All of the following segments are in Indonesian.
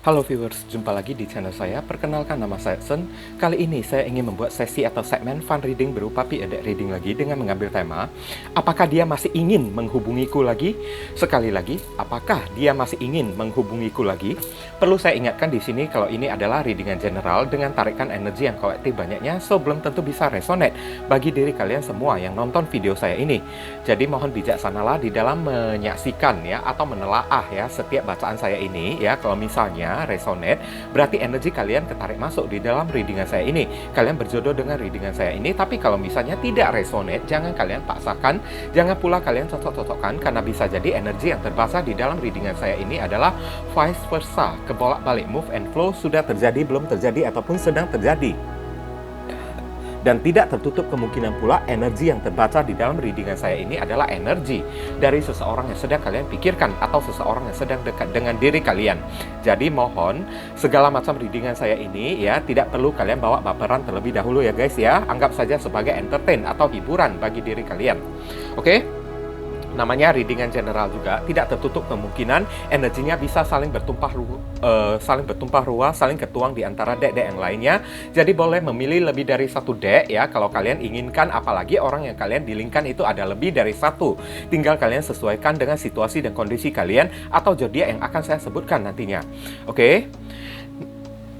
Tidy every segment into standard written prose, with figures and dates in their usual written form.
Halo viewers, jumpa lagi di channel saya. Perkenalkan, nama saya Sen. Kali ini saya ingin membuat sesi atau segmen fun reading berupa P.A.D reading lagi dengan mengambil tema apakah dia masih ingin menghubungiku lagi? Sekali lagi, apakah dia masih ingin menghubungiku lagi? Perlu saya ingatkan di sini kalau ini adalah readingan general dengan tarikan energi yang kolektif banyaknya, so belum tentu bisa resonate bagi diri kalian semua yang nonton video saya ini. Jadi mohon bijaksanalah di dalam menyaksikan ya atau menelaah ya setiap bacaan saya ini ya. Kalau misalnya resonate, berarti energi kalian ketarik masuk di dalam readingan saya ini. Kalian berjodoh dengan readingan saya ini. Tapi kalau misalnya tidak resonate, jangan kalian paksakan, jangan pula kalian cocok-cocokkan, karena bisa jadi energi yang terbaca di dalam readingan saya ini adalah vice versa, kebolak-balik move and flow, sudah terjadi, belum terjadi, ataupun sedang terjadi. Dan tidak tertutup kemungkinan pula energi yang terbaca di dalam readingan saya ini adalah energi dari seseorang yang sedang kalian pikirkan atau seseorang yang sedang dekat dengan diri kalian. Jadi mohon segala macam readingan saya ini ya tidak perlu kalian bawa baperan terlebih dahulu ya guys ya. Anggap saja sebagai entertain atau hiburan bagi diri kalian. Oke? Namanya readingan general juga, tidak tertutup kemungkinan energinya bisa saling bertumpah ruah, saling ketuang di antara deck-deck yang lainnya. Jadi boleh memilih lebih dari satu deck ya kalau kalian inginkan, apalagi orang yang kalian dealingkan itu ada lebih dari satu. Tinggal kalian sesuaikan dengan situasi dan kondisi kalian atau zodiak yang akan saya sebutkan nantinya. Oke?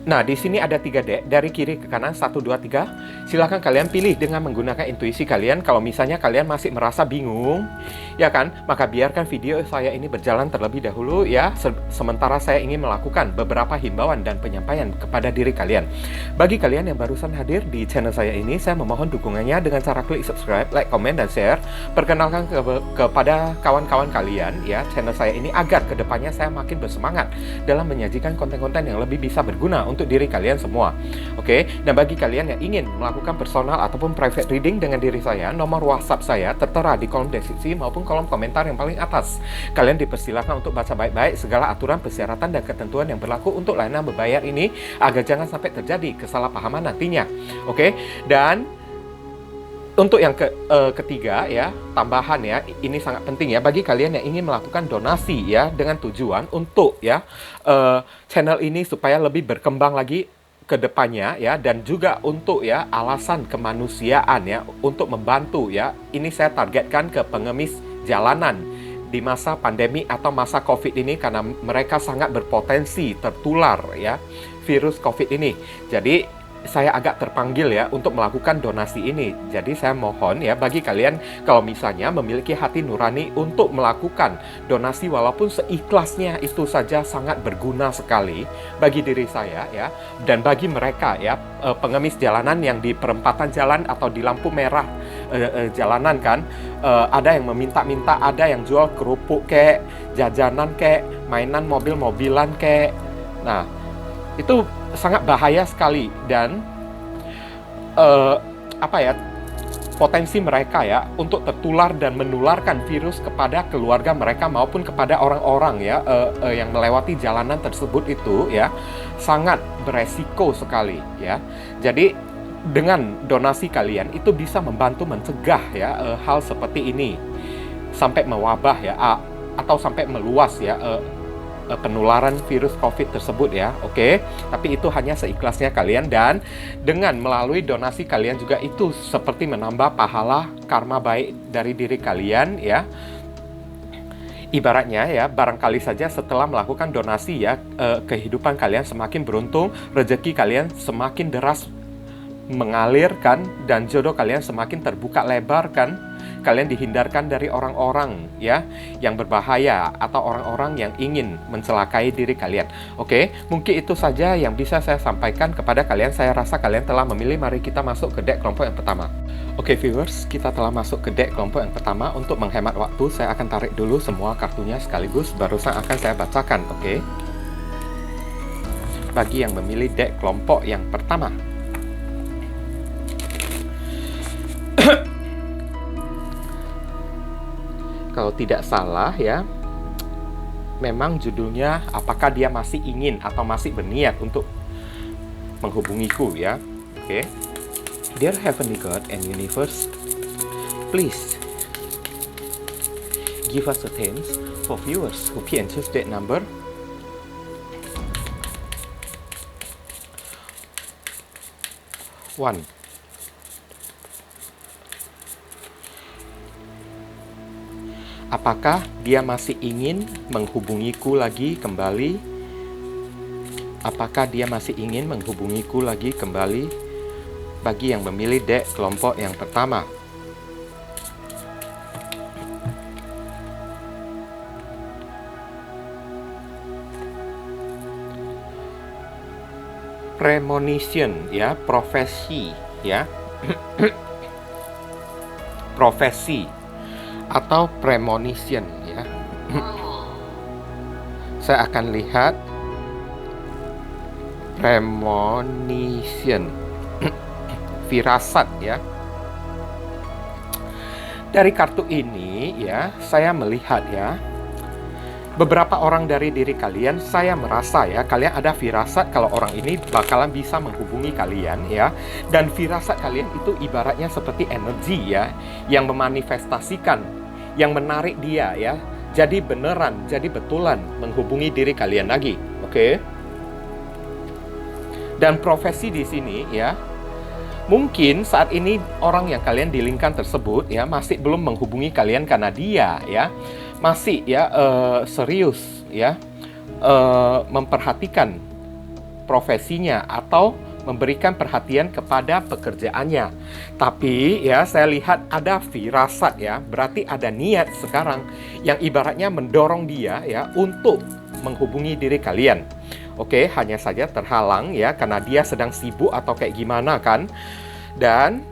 Nah, di sini ada 3 deck, dari kiri ke kanan, 1, 2, 3. Silahkan kalian pilih dengan menggunakan intuisi kalian. Kalau misalnya kalian masih merasa bingung, ya kan, maka biarkan video saya ini berjalan terlebih dahulu ya. Sementara saya ingin melakukan beberapa himbauan dan penyampaian kepada diri kalian. Bagi kalian yang barusan hadir di channel saya ini, saya memohon dukungannya dengan cara klik subscribe, like, komen, dan share. Perkenalkan kepada kawan-kawan kalian ya channel saya ini agar kedepannya saya makin bersemangat dalam menyajikan konten-konten yang lebih bisa berguna untuk diri kalian semua. Oke, dan bagi kalian yang ingin melakukan personal ataupun private reading dengan diri saya, nomor WhatsApp saya tertera di kolom deskripsi maupun kolom komentar yang paling atas. Kalian dipersilakan untuk baca baik-baik segala aturan, persyaratan, dan ketentuan yang berlaku untuk layanan berbayar ini agar jangan sampai terjadi kesalahpahaman nantinya. Oke, dan untuk yang ketiga ya, tambahan ya, ini sangat penting ya bagi kalian yang ingin melakukan donasi ya dengan tujuan untuk ya channel ini supaya lebih berkembang lagi ke depannya ya, dan juga untuk ya alasan kemanusiaan ya, untuk membantu ya. Ini saya targetkan ke pengemis jalanan di masa pandemi atau masa COVID ini, karena mereka sangat berpotensi tertular ya virus COVID ini. Jadi saya agak terpanggil ya untuk melakukan donasi ini. Jadi saya mohon ya bagi kalian kalau misalnya memiliki hati nurani untuk melakukan donasi walaupun seikhlasnya, itu saja sangat berguna sekali bagi diri saya ya, dan bagi mereka ya pengemis jalanan yang di perempatan jalan atau di lampu merah jalanan kan, ada yang meminta-minta, ada yang jual kerupuk kek, jajanan kek, mainan mobil-mobilan kek. Nah, itu sangat bahaya sekali, dan potensi mereka ya untuk tertular dan menularkan virus kepada keluarga mereka maupun kepada orang-orang ya yang melewati jalanan tersebut itu ya sangat beresiko sekali ya. Jadi dengan donasi kalian itu bisa membantu mencegah ya hal seperti ini sampai mewabah ya atau sampai meluas ya penularan virus COVID tersebut ya. Oke, tapi itu hanya seikhlasnya kalian, dan dengan melalui donasi kalian juga itu seperti menambah pahala karma baik dari diri kalian ya. Ibaratnya ya, barangkali saja setelah melakukan donasi ya, kehidupan kalian semakin beruntung, rezeki kalian semakin deras mengalir kan, dan jodoh kalian semakin terbuka lebar kan. Kalian dihindarkan dari orang-orang ya yang berbahaya atau orang-orang yang ingin mencelakai diri kalian. Oke, mungkin itu saja yang bisa saya sampaikan kepada kalian. Saya rasa kalian telah memilih. Mari kita masuk ke deck kelompok yang pertama. Oke viewers, kita telah masuk ke deck kelompok yang pertama. Untuk menghemat waktu, saya akan tarik dulu semua kartunya sekaligus, barusan akan saya bacakan. Oke, bagi yang memilih deck kelompok yang pertama, kalau tidak salah ya, memang judulnya apakah dia masih ingin atau masih berniat untuk menghubungiku ya. Oke. Dear Heavenly God and Universe, please give us a chance for viewers who can choose that number One. Apakah dia masih ingin menghubungiku lagi kembali? Apakah dia masih ingin menghubungiku lagi kembali? Bagi yang memilih deck kelompok yang pertama. Premonition, ya, profesi, ya. Profesi atau premonition, ya. Saya akan lihat premonition. Firasat, ya. Dari kartu ini, ya, saya melihat, ya, beberapa orang dari diri kalian, saya merasa, ya, kalian ada firasat kalau orang ini bakalan bisa menghubungi kalian, ya. Dan firasat kalian itu ibaratnya seperti energi, ya, yang memanifestasikan, yang menarik dia, ya. Jadi beneran, jadi betulan menghubungi diri kalian lagi, oke? Dan profesi di sini, ya, mungkin saat ini orang yang kalian dilingkan tersebut, ya, masih belum menghubungi kalian karena dia, ya, masih, ya, serius, ya, memperhatikan profesinya atau memberikan perhatian kepada pekerjaannya. Tapi, ya, saya lihat ada firasat, ya, berarti ada niat sekarang yang ibaratnya mendorong dia, ya, untuk menghubungi diri kalian. Oke, hanya saja terhalang, ya, karena dia sedang sibuk atau kayak gimana, kan. Dan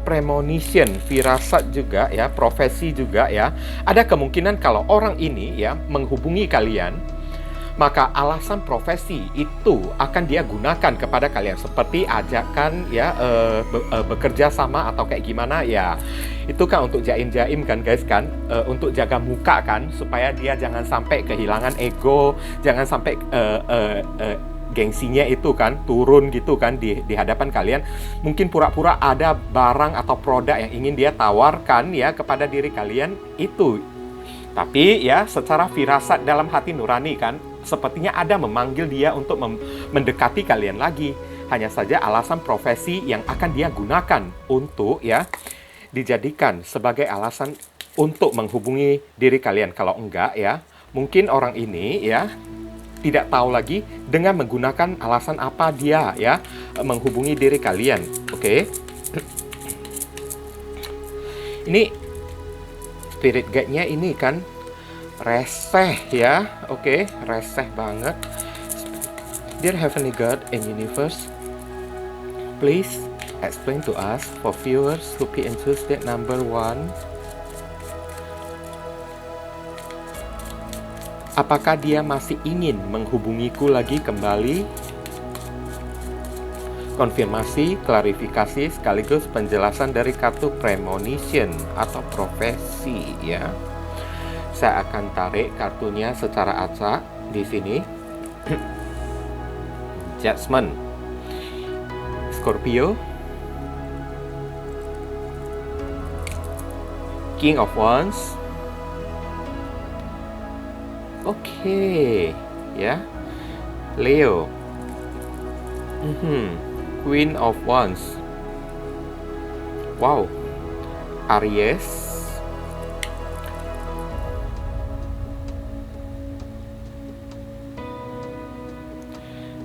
premonition, firasat juga, ya, profesi juga, ya. Ada kemungkinan kalau orang ini, ya, menghubungi kalian, maka alasan profesi itu akan dia gunakan kepada kalian, seperti ajakan, ya, bekerja sama atau kayak gimana, ya. Itu kan untuk jaim-jaim, kan, guys, kan, untuk jaga muka, kan, supaya dia jangan sampai kehilangan ego, jangan sampai gengsinya itu, kan, turun gitu, kan, di hadapan kalian. Mungkin pura-pura ada barang atau produk yang ingin dia tawarkan, ya, kepada diri kalian itu. Tapi, ya, secara firasat dalam hati nurani, kan, sepertinya ada memanggil dia untuk mendekati kalian lagi. Hanya saja alasan profesi yang akan dia gunakan untuk, ya, dijadikan sebagai alasan untuk menghubungi diri kalian. Kalau enggak, ya, mungkin orang ini, ya, tidak tahu lagi dengan menggunakan alasan apa dia, ya, menghubungi diri kalian. Oke. Ini spirit guide-nya ini, kan, reseh, ya. Oke, reseh banget. Dear Heavenly God and Universe, please explain to us for viewers who pick and choose that number 1. Apakah dia masih ingin menghubungiku lagi kembali? Konfirmasi, klarifikasi, sekaligus penjelasan dari kartu premonition atau profesi, ya. Saya akan tarik kartunya secara acak di sini. Judgment, Scorpio, King of Wands. Oke, ya. Leo, Queen of Wands. Wow. Aries,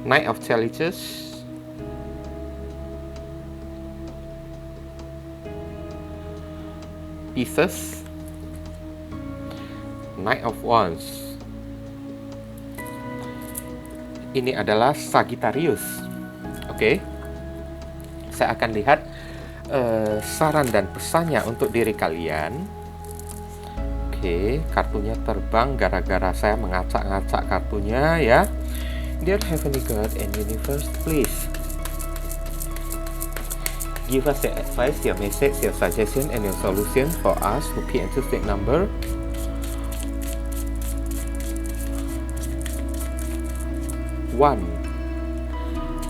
Knight of Chalices, Pisces, Knight of Wands. Ini adalah Sagittarius. Oke. Saya akan lihat saran dan pesannya untuk diri kalian. Oke, kartunya terbang gara-gara saya ngacak-ngacak kartunya, ya. Dear Heavenly God and Universe, please give us your advice, your message, your suggestion, and your solution for us who pick and choose that number. One,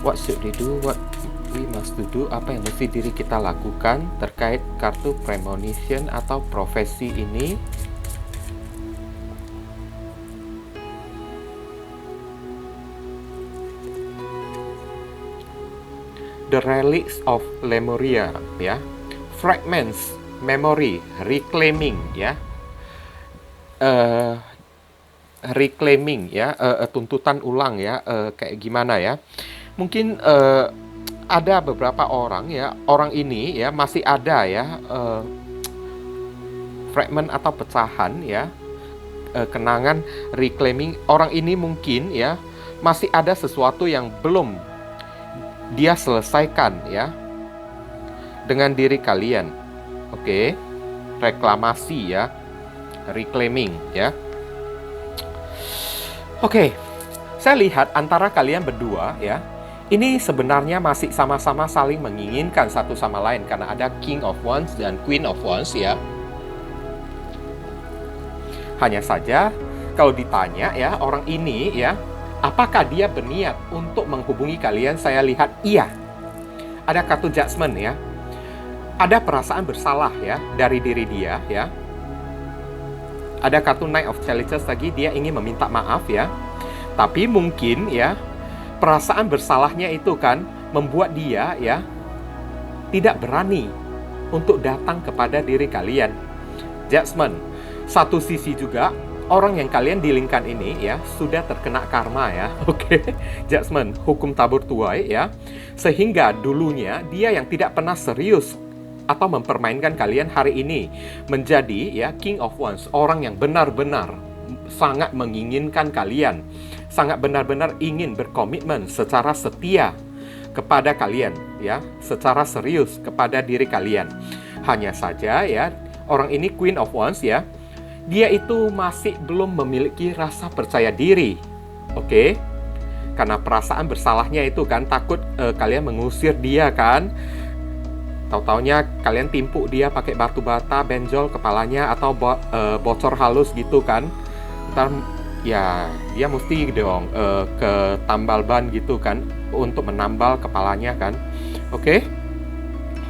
what should we do? What we must do? Apa yang mesti diri kita lakukan terkait kartu premonition atau profesi ini? The relics of Lemuria, ya. Fragments, memory, reclaiming, ya. Reclaiming, ya. Tuntutan ulang, ya. Kayak gimana, ya. Mungkin ada beberapa orang, ya. Orang ini, ya, masih ada, ya, fragment atau pecahan, ya. Kenangan reclaiming. Orang ini mungkin, ya, masih ada sesuatu yang belum dia selesaikan, ya, dengan diri kalian. Oke. Reklamasi, ya. Reclaiming, ya. Oke. Saya lihat antara kalian berdua, ya, ini sebenarnya masih sama-sama saling menginginkan satu sama lain karena ada King of Wands dan Queen of Wands, ya. Hanya saja kalau ditanya, ya, orang ini, ya, apakah dia berniat untuk menghubungi kalian? Saya lihat iya. Ada kartu judgment, ya. Ada perasaan bersalah, ya, dari diri dia, ya. Ada kartu Knight of Chalices lagi, dia ingin meminta maaf, ya. Tapi mungkin, ya, perasaan bersalahnya itu kan membuat dia, ya, tidak berani untuk datang kepada diri kalian. Judgment. Satu sisi juga orang yang kalian dealingkan ini, ya, sudah terkena karma, ya. Oke. Judgment, hukum tabur tuai, ya. Sehingga dulunya dia yang tidak pernah serius atau mempermainkan kalian hari ini menjadi, ya, King of Wands, orang yang benar-benar sangat menginginkan kalian, sangat benar-benar ingin berkomitmen secara setia kepada kalian, ya, secara serius kepada diri kalian. Hanya saja, ya, orang ini Queen of Wands, ya, dia itu masih belum memiliki rasa percaya diri. Oke? Karena perasaan bersalahnya itu kan takut kalian mengusir dia kan. Tahu-taunya kalian timpuk dia pakai batu bata, benjol kepalanya atau bocor halus gitu kan. Ntar ya dia mesti dong ke tambal ban gitu kan untuk menambal kepalanya kan. Oke?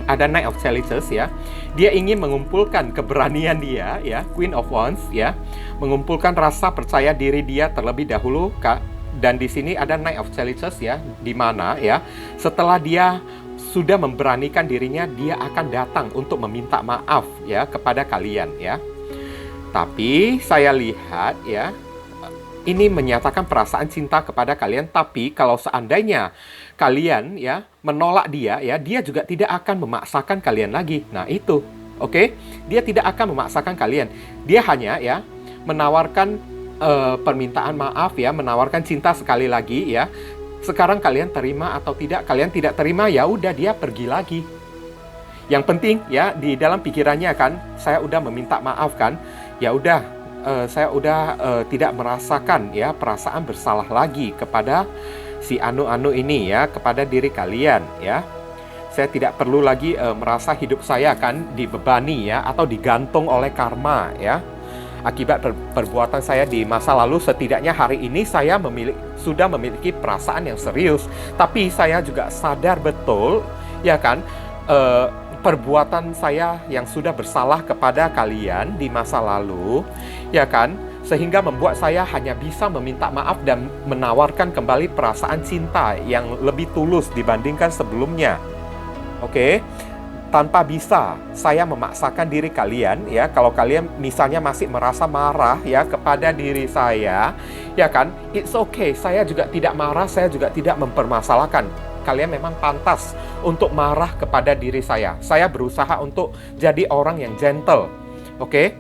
Ada Knight of Chalices, ya. Dia ingin mengumpulkan keberanian dia, ya, Queen of Wands, ya, mengumpulkan rasa percaya diri dia terlebih dahulu, Kak. Dan di sini ada Knight of Chalices, ya, di mana, ya, setelah dia sudah memberanikan dirinya, dia akan datang untuk meminta maaf, ya, kepada kalian, ya. Tapi saya lihat, ya, ini menyatakan perasaan cinta kepada kalian, tapi kalau seandainya kalian, ya, menolak dia, ya, dia juga tidak akan memaksakan kalian lagi. Nah, itu. Oke? Dia tidak akan memaksakan kalian. Dia hanya, ya, menawarkan permintaan maaf, ya, menawarkan cinta sekali lagi, ya. Sekarang kalian terima atau tidak? Kalian tidak terima, ya udah dia pergi lagi. Yang penting, ya, di dalam pikirannya kan, saya udah meminta maaf kan. Ya udah, saya udah tidak merasakan, ya, perasaan bersalah lagi kepada si anu-anu ini, ya, kepada diri kalian, ya. Saya tidak perlu lagi merasa hidup saya kan dibebani, ya, atau digantung oleh karma, ya. Akibat perbuatan saya di masa lalu, setidaknya hari ini saya sudah memiliki perasaan yang serius. Tapi saya juga sadar betul, ya kan, perbuatan saya yang sudah bersalah kepada kalian di masa lalu, ya kan, sehingga membuat saya hanya bisa meminta maaf dan menawarkan kembali perasaan cinta yang lebih tulus dibandingkan sebelumnya. Oke? Tanpa bisa saya memaksakan diri kalian, ya, kalau kalian misalnya masih merasa marah, ya, kepada diri saya, ya kan, it's okay, saya juga tidak marah, saya juga tidak mempermasalahkan. Kalian memang pantas untuk marah kepada diri saya. Saya berusaha untuk jadi orang yang gentle. Oke?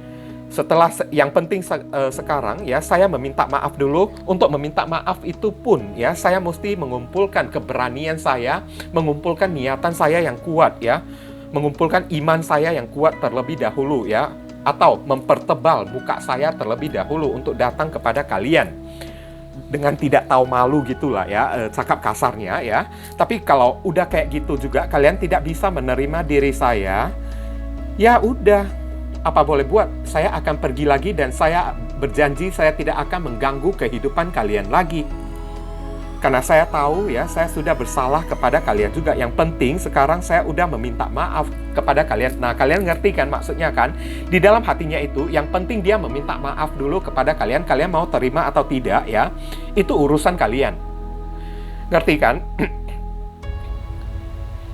Setelah yang penting sekarang, ya, saya meminta maaf dulu. Untuk meminta maaf itu pun, ya, saya mesti mengumpulkan keberanian saya, mengumpulkan niatan saya yang kuat, ya, mengumpulkan iman saya yang kuat terlebih dahulu, ya, atau mempertebal muka saya terlebih dahulu untuk datang kepada kalian dengan tidak tahu malu gitulah, ya, cakap kasarnya, ya. Tapi kalau udah kayak gitu juga kalian tidak bisa menerima diri saya, ya udah, apa boleh buat, saya akan pergi lagi dan saya berjanji saya tidak akan mengganggu kehidupan kalian lagi. Karena saya tahu, ya, saya sudah bersalah kepada kalian juga. Yang penting sekarang saya udah meminta maaf kepada kalian. Nah, kalian ngerti kan maksudnya kan? Di dalam hatinya itu, yang penting dia meminta maaf dulu kepada kalian. Kalian mau terima atau tidak, ya, itu urusan kalian. Ngerti kan?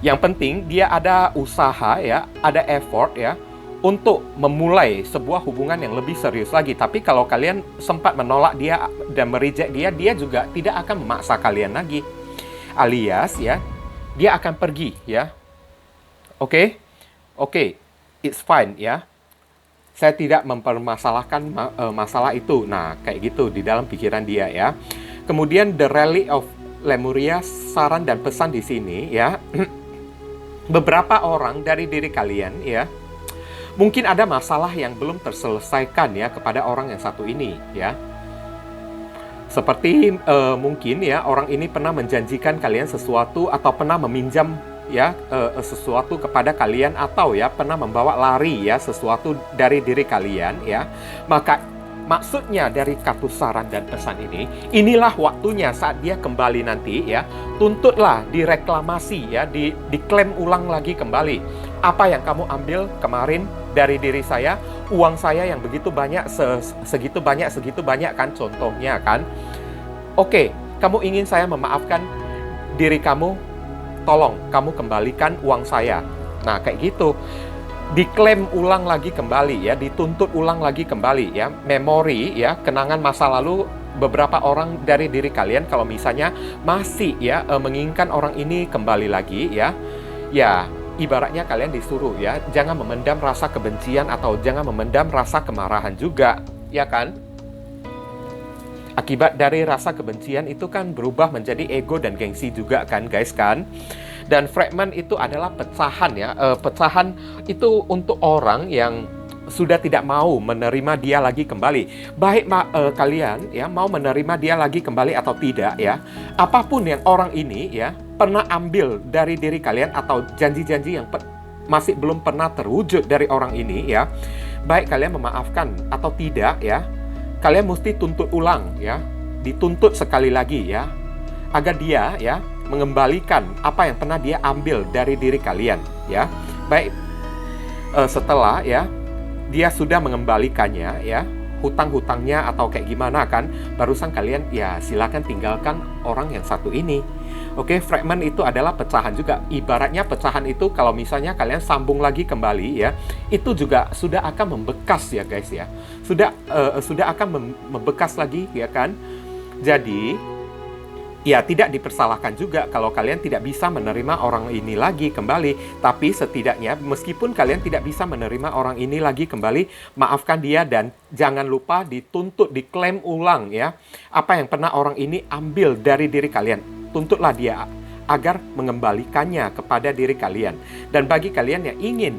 Yang penting dia ada usaha ya, ada effort ya untuk memulai sebuah hubungan yang lebih serius lagi. Tapi kalau kalian sempat menolak dia dan mereject dia, dia juga tidak akan memaksa kalian lagi. Alias ya, dia akan pergi ya. Oke, it's fine ya. Saya tidak mempermasalahkan masalah itu. Nah, kayak gitu di dalam pikiran dia ya. Kemudian The Rally of Lemuria, saran dan pesan di sini ya. Beberapa orang dari diri kalian ya, mungkin ada masalah yang belum terselesaikan ya kepada orang yang satu ini ya. Seperti mungkin ya orang ini pernah menjanjikan kalian sesuatu atau pernah meminjam ya sesuatu kepada kalian, atau ya pernah membawa lari ya sesuatu dari diri kalian ya. Maka maksudnya dari kartu saran dan pesan ini, inilah waktunya saat dia kembali nanti ya, tuntutlah, direklamasi ya, diklaim ulang lagi kembali. Apa yang kamu ambil kemarin dari diri saya, uang saya yang begitu banyak, segitu banyak kan contohnya kan. Oke, kamu ingin saya memaafkan diri kamu, tolong kamu kembalikan uang saya. Nah, kayak gitu. Diklaim ulang lagi kembali ya, dituntut ulang lagi kembali ya, memori ya, kenangan masa lalu beberapa orang dari diri kalian kalau misalnya masih ya menginginkan orang ini kembali lagi ya. Ya, ibaratnya kalian disuruh ya, jangan memendam rasa kebencian atau jangan memendam rasa kemarahan juga, ya kan? Akibat dari rasa kebencian itu kan berubah menjadi ego dan gengsi juga kan guys kan. Dan fragment itu adalah pecahan ya, pecahan itu untuk orang yang sudah tidak mau menerima dia lagi kembali. Baik kalian ya mau menerima dia lagi kembali atau tidak ya, apapun yang orang ini ya pernah ambil dari diri kalian atau janji-janji yang masih belum pernah terwujud dari orang ini ya, baik kalian memaafkan atau tidak ya, kalian mesti tuntut ulang ya, dituntut sekali lagi ya, agar dia ya mengembalikan apa yang pernah dia ambil dari diri kalian ya. Baik setelah ya dia sudah mengembalikannya ya, hutang-hutangnya atau kayak gimana kan, barusan kalian ya silakan tinggalkan orang yang satu ini. Oke, fragment itu adalah pecahan juga. Ibaratnya pecahan itu kalau misalnya kalian sambung lagi kembali ya, itu juga sudah akan membekas ya guys ya. Sudah akan membekas lagi ya kan. Jadi ya tidak dipersalahkan juga kalau kalian tidak bisa menerima orang ini lagi kembali. Tapi setidaknya meskipun kalian tidak bisa menerima orang ini lagi kembali, maafkan dia dan jangan lupa dituntut, diklaim ulang ya, apa yang pernah orang ini ambil dari diri kalian. Tuntutlah dia agar mengembalikannya kepada diri kalian. Dan bagi kalian yang ingin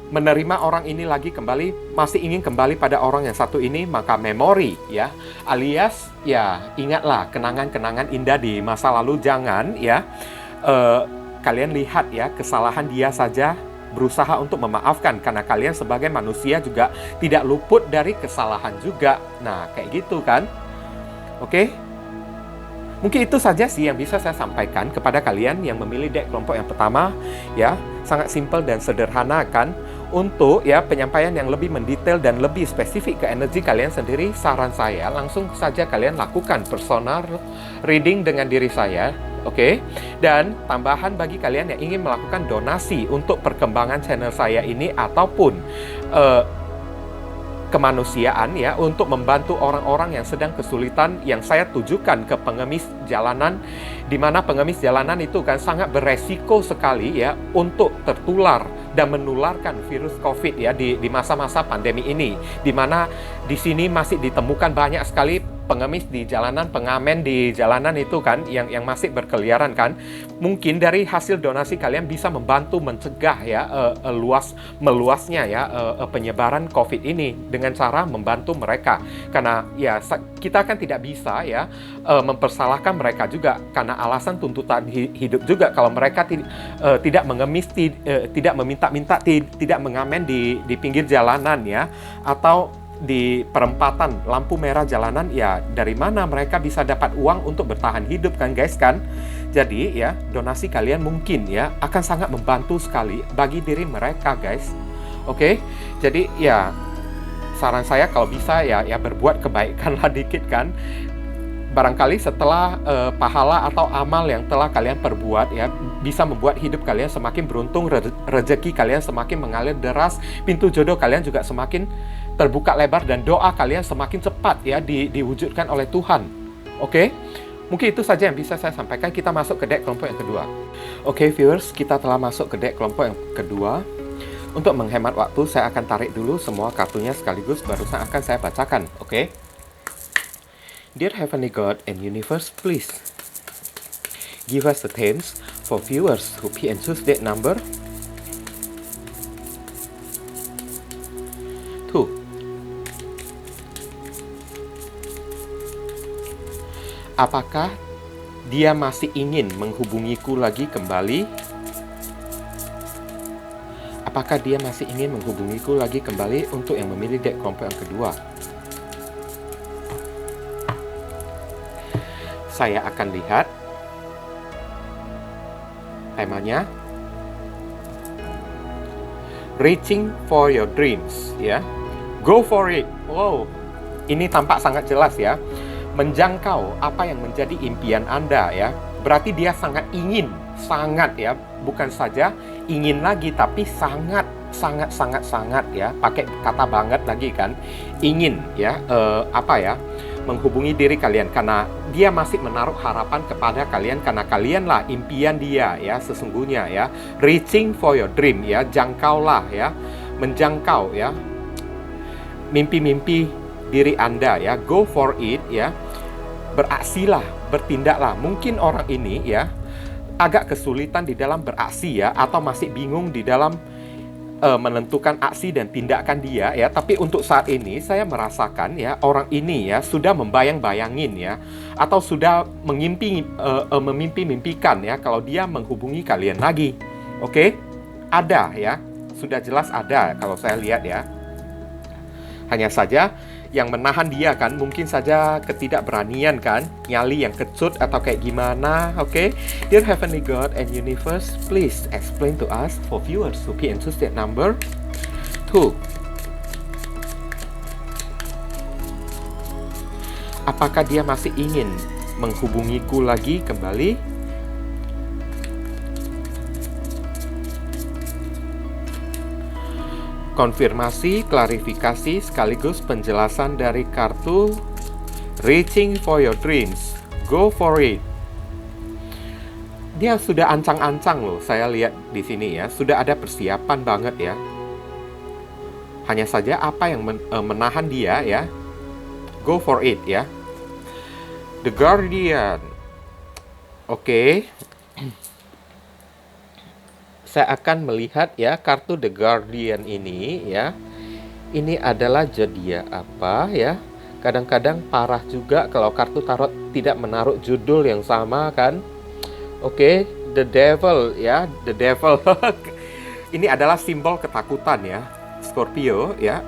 menerima orang ini lagi kembali, masih ingin kembali pada orang yang satu ini, maka memori ya, alias ya ingatlah kenangan-kenangan indah di masa lalu. Jangan ya kalian lihat ya kesalahan dia saja, berusaha untuk memaafkan, karena kalian sebagai manusia juga tidak luput dari kesalahan juga. Nah kayak gitu kan. Oke, mungkin itu saja sih yang bisa saya sampaikan kepada kalian yang memilih deck kelompok yang pertama ya. Sangat simpel dan sederhana kan. Untuk ya penyampaian yang lebih mendetail dan lebih spesifik ke energi kalian sendiri, saran saya langsung saja kalian lakukan personal reading dengan diri saya. Oke. Dan tambahan bagi kalian yang ingin melakukan donasi untuk perkembangan channel saya ini ataupun kemanusiaan ya, untuk membantu orang-orang yang sedang kesulitan, yang saya tujukan ke pengemis jalanan, di mana pengemis jalanan itu kan sangat beresiko sekali ya untuk tertular dan menularkan virus COVID ya di masa-masa pandemi ini, di mana di sini masih ditemukan banyak sekali pengemis di jalanan, pengamen di jalanan itu kan yang masih berkeliaran kan. Mungkin dari hasil donasi kalian bisa membantu mencegah ya meluasnya ya penyebaran COVID ini dengan cara membantu mereka. Karena ya kita kan tidak bisa ya mempersalahkan mereka juga karena alasan tuntutan hidup juga. Kalau mereka tidak mengemis, tidak meminta-minta, tidak mengamen di pinggir jalanan ya, atau di perempatan lampu merah jalanan, ya dari mana mereka bisa dapat uang untuk bertahan hidup kan guys kan. Jadi ya donasi kalian mungkin ya akan sangat membantu sekali bagi diri mereka guys. Oke, jadi ya saran saya kalau bisa ya berbuat kebaikanlah dikit kan. Barangkali setelah pahala atau amal yang telah kalian perbuat ya bisa membuat hidup kalian semakin beruntung, rezeki kalian semakin mengalir deras, pintu jodoh kalian juga semakin terbuka lebar, dan doa kalian semakin cepat ya diwujudkan oleh Tuhan. Oke? Mungkin itu saja yang bisa saya sampaikan. Kita masuk ke deck kelompok yang kedua. Oke, viewers, kita telah masuk ke deck kelompok yang kedua. Untuk menghemat waktu, saya akan tarik dulu semua kartunya sekaligus, barusan akan saya bacakan. Oke? Dear Heavenly God and Universe, please give us the themes for viewers who pick and choose that number 2. Apakah dia masih ingin menghubungiku lagi kembali? Apakah dia masih ingin menghubungiku lagi kembali untuk yang memilih deck kelompok yang kedua? Saya akan lihat temanya Reaching for your dreams, ya. Go for it. Wow, ini tampak sangat jelas ya. Menjangkau apa yang menjadi impian Anda ya. Berarti dia sangat ingin, sangat ya, bukan saja ingin lagi, tapi sangat ya, pakai kata banget lagi kan, ingin ya, menghubungi diri kalian, karena dia masih menaruh harapan kepada kalian, karena kalianlah impian dia ya, sesungguhnya ya. Reaching for your dream ya, jangkaulah ya, menjangkau ya mimpi-mimpi diri Anda ya, go for it ya, beraksilah, bertindaklah. Mungkin orang ini ya agak kesulitan di dalam beraksi ya, atau masih bingung di dalam menentukan aksi dan tindakan dia ya. Tapi untuk saat ini saya merasakan ya, orang ini ya sudah membayang-bayangin ya, atau sudah memimpi-mimpikan ya, kalau dia menghubungi kalian lagi. Oke? Ada ya, sudah jelas ada kalau saya lihat ya. Hanya saja yang menahan dia kan, mungkin saja ketidakberanian kan, nyali yang kecut atau kayak gimana. Oke? Dear Heavenly God and Universe, please explain to us for viewers who pick and choose that number 2. Apakah dia masih ingin menghubungiku lagi kembali? Konfirmasi, klarifikasi, sekaligus penjelasan dari kartu Reaching for your dreams. Go for it. Dia sudah ancang-ancang loh, saya lihat di sini ya. Sudah ada persiapan banget ya. Hanya saja apa yang menahan dia ya. Go for it ya. The Guardian. Oke. Saya akan melihat ya kartu The Guardian ini ya. Ini adalah zodiak apa ya. Kadang-kadang parah juga kalau kartu tarot tidak menaruh judul yang sama kan. Oke, The Devil ya, The Devil. Ini adalah simbol ketakutan ya, Scorpio ya.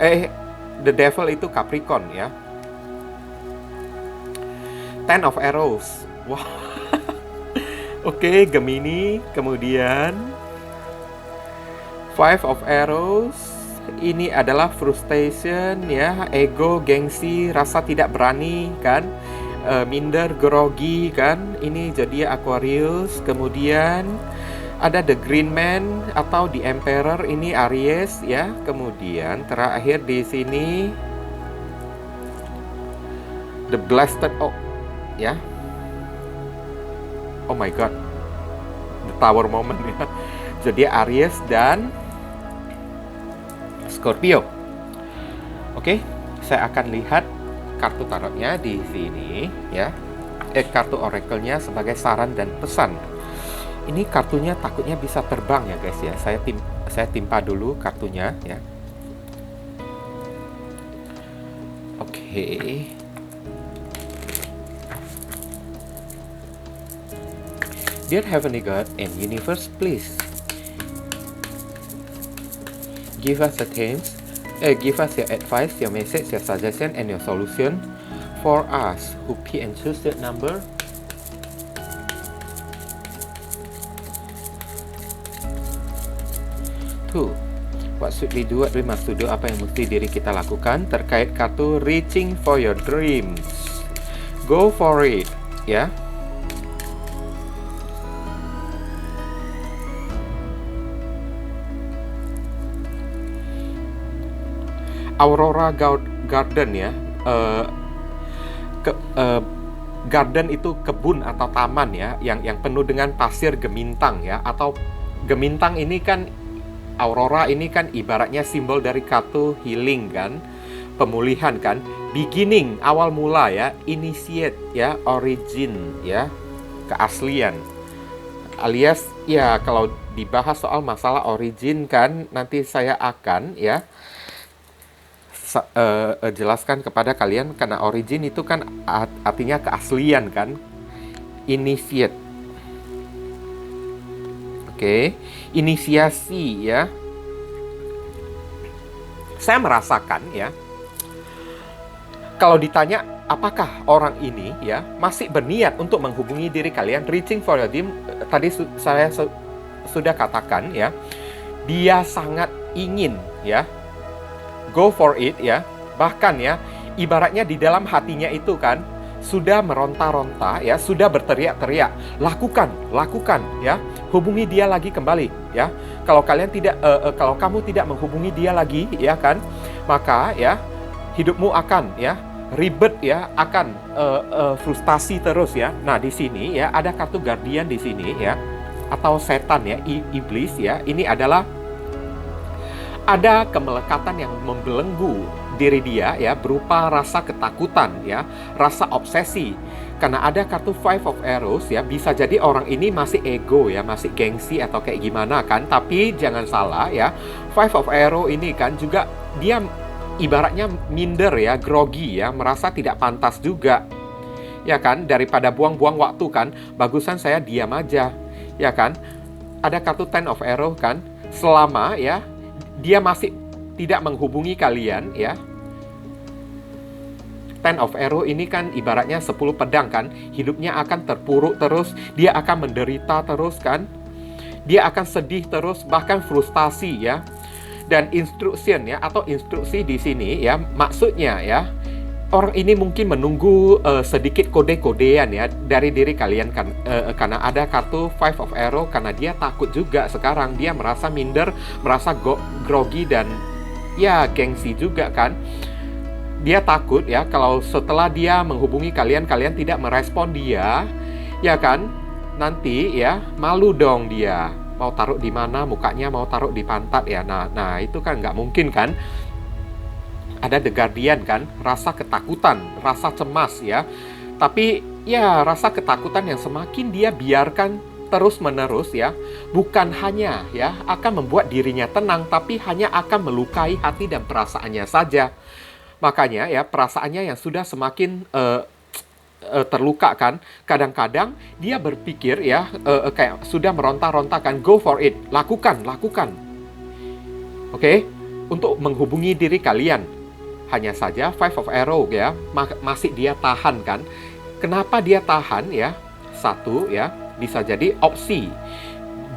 The Devil itu Capricorn ya. Ten of Arrows. Wah. Oke, Gemini, kemudian Five of Arrows. Ini adalah frustration ya, ego, gengsi, rasa tidak berani kan, minder, grogi kan. Ini jadi Aquarius. Kemudian ada The Green Man atau The Emperor, ini Aries ya. Kemudian terakhir di sini The Blasted Oak ya. Oh my god, the Tower moment ya. Jadi Aries dan Scorpio. Oke, saya akan lihat kartu tarotnya di sini ya. Kartu oracle-nya sebagai saran dan pesan. Ini kartunya takutnya bisa terbang ya guys ya. Saya timpa dulu kartunya ya. Oke. Dear Heavenly God and Universe, please give us the themes, give us your advice, your message, your suggestion, and your solution for us who pick and choose that number 2. What should we do? What we must do? Apa yang mesti diri kita lakukan terkait kartu Reaching for your dreams? Go for it, ya. Aurora Garden ya. Eh, ke, eh, Garden itu kebun atau taman ya, yang penuh dengan pasir gemintang ya, atau gemintang ini kan, aurora ini kan ibaratnya simbol dari kata healing kan, pemulihan kan, beginning, awal mula ya, initiate ya, origin ya, keaslian. Alias ya, kalau dibahas soal masalah origin kan, nanti saya akan ya jelaskan kepada kalian, karena origin itu kan artinya keaslian kan, initiate. Oke, inisiasi ya. Saya merasakan ya, kalau ditanya apakah orang ini ya masih berniat untuk menghubungi diri kalian, reaching for your dream, tadi saya sudah katakan ya, dia sangat ingin ya, go for it ya. Bahkan ya, ibaratnya di dalam hatinya itu kan sudah meronta-ronta ya, sudah berteriak-teriak, lakukan ya, hubungi dia lagi kembali ya. Kalau kalian tidak kalau kamu tidak menghubungi dia lagi ya kan, maka ya hidupmu akan ya ribet ya, akan frustasi terus ya. Nah, di sini ya ada kartu guardian di sini ya, atau setan ya, iblis ya. Ini adalah ada kemelekatan yang membelenggu diri dia ya, berupa rasa ketakutan ya, rasa obsesi. Karena ada kartu Five of Arrows ya, bisa jadi orang ini masih ego ya, masih gengsi atau kayak gimana kan. Tapi jangan salah ya, Five of Arrows ini kan juga dia ibaratnya minder ya, grogi ya, merasa tidak pantas juga ya kan. Daripada buang-buang waktu kan, bagusan saya diam aja ya kan. Ada kartu Ten of Arrows kan, selama ya dia masih tidak menghubungi kalian ya. Ten of Arrows ini kan ibaratnya 10 pedang kan, hidupnya akan terpuruk terus, dia akan menderita terus kan, dia akan sedih terus, bahkan frustasi ya. Dan instruction ya, atau instruksi di sini ya, maksudnya ya, orang ini mungkin menunggu sedikit kode-kodean ya dari diri kalian kan, karena ada kartu Five of Arrows, karena dia takut juga sekarang, dia merasa minder, merasa grogi dan ya gengsi juga kan. Dia takut ya, kalau setelah dia menghubungi kalian, kalian tidak merespon dia ya kan, nanti ya malu dong dia, mau taruh di mana mukanya, mau taruh di pantat ya. Nah itu kan nggak mungkin kan. Ada The Guardian kan, rasa ketakutan, rasa cemas ya. Tapi ya rasa ketakutan yang semakin dia biarkan terus-menerus ya, bukan hanya ya akan membuat dirinya tenang, tapi hanya akan melukai hati dan perasaannya saja. Makanya ya, perasaannya yang sudah semakin terluka kan, kadang-kadang dia berpikir ya, kayak sudah meronta-ronta kan, go for it, lakukan. Oke, untuk menghubungi diri kalian. Hanya saja Five of Arrows ya, masih dia tahan kan. Kenapa dia tahan ya? Satu ya, bisa jadi opsi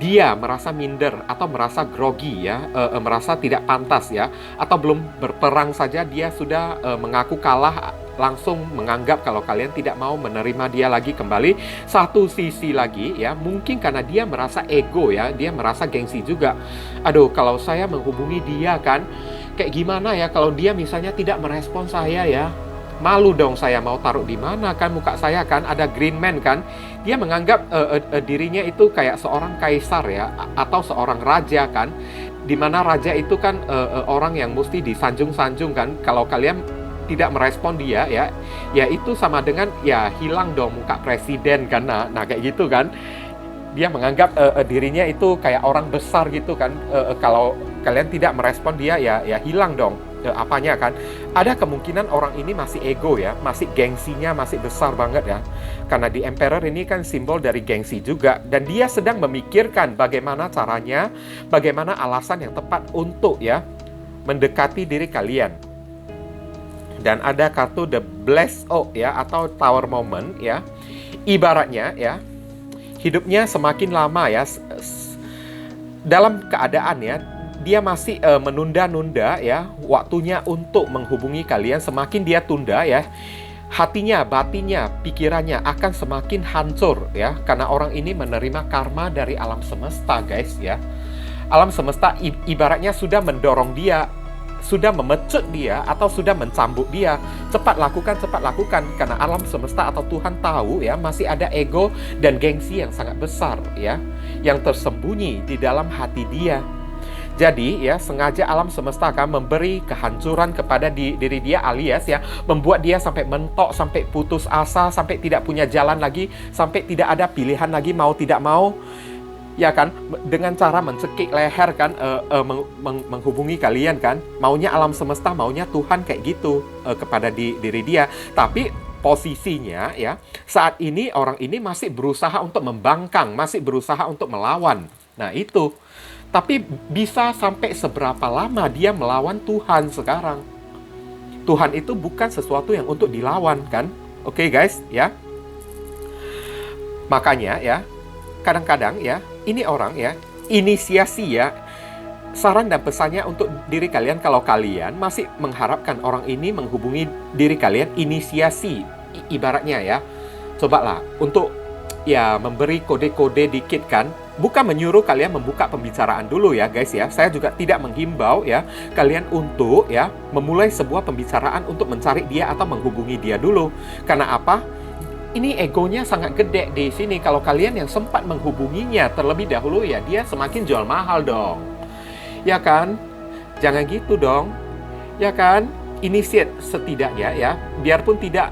dia merasa minder atau merasa grogi ya, merasa tidak pantas ya, atau belum berperang saja dia sudah mengaku kalah, langsung menganggap kalau kalian tidak mau menerima dia lagi kembali. Satu sisi lagi ya, mungkin karena dia merasa ego ya, dia merasa gengsi juga. Aduh, kalau saya menghubungi dia kan, kayak gimana ya kalau dia misalnya tidak merespon saya ya, malu dong saya, mau taruh di mana kan muka saya kan. Ada Green Man kan, dia menganggap dirinya itu kayak seorang kaisar ya, atau seorang raja kan, dimana raja itu kan orang yang mesti disanjung-sanjung kan. Kalau kalian tidak merespon dia ya, ya itu sama dengan ya hilang dong muka presiden kan. Nah kayak gitu kan, dia menganggap dirinya itu kayak orang besar gitu kan. Kalau kalian tidak merespon dia ya hilang dong apanya kan. Ada kemungkinan orang ini masih ego ya, masih gengsinya masih besar banget ya, karena di Emperor ini kan simbol dari gengsi juga, dan dia sedang memikirkan bagaimana caranya, bagaimana alasan yang tepat untuk ya mendekati diri kalian. Dan ada kartu The Blessed Oak ya, atau Tower Moment ya, ibaratnya ya hidupnya semakin lama ya dalam keadaan ya dia masih menunda-nunda ya waktunya untuk menghubungi kalian. Semakin dia tunda ya, hatinya, batinnya, pikirannya akan semakin hancur ya, karena orang ini menerima karma dari alam semesta guys ya. Alam semesta ibaratnya sudah mendorong dia sudah memecut dia atau sudah mencambuk dia. Cepat lakukan, karena alam semesta atau Tuhan tahu ya, masih ada ego dan gengsi yang sangat besar ya, yang tersembunyi di dalam hati dia. Jadi ya, sengaja alam semesta akan memberi kehancuran kepada diri dia, alias ya, membuat dia sampai mentok, sampai putus asa, sampai tidak punya jalan lagi, sampai tidak ada pilihan lagi, mau tidak mau. Ya kan, dengan cara mencekik leher kan, menghubungi kalian kan. Maunya alam semesta, maunya Tuhan kayak gitu kepada diri dia. Tapi posisinya ya, saat ini orang ini masih berusaha untuk membangkang, masih berusaha untuk melawan. Nah itu. Tapi bisa sampai seberapa lama dia melawan Tuhan sekarang? Tuhan itu bukan sesuatu yang untuk dilawan kan? Oke guys ya. Makanya ya, kadang-kadang ya, ini orang ya, inisiasi ya, saran dan pesannya untuk diri kalian, kalau kalian masih mengharapkan orang ini menghubungi diri kalian, inisiasi ibaratnya ya, cobalah untuk ya memberi kode-kode dikit kan. Bukan menyuruh kalian membuka pembicaraan dulu ya guys ya. Saya juga tidak menghimbau ya kalian untuk ya memulai sebuah pembicaraan untuk mencari dia atau menghubungi dia dulu. Karena apa? Ini egonya sangat gede di sini. Kalau kalian yang sempat menghubunginya terlebih dahulu ya, dia semakin jual mahal dong. Ya kan? Jangan gitu dong. Ya kan? Initiate setidaknya ya, biarpun tidak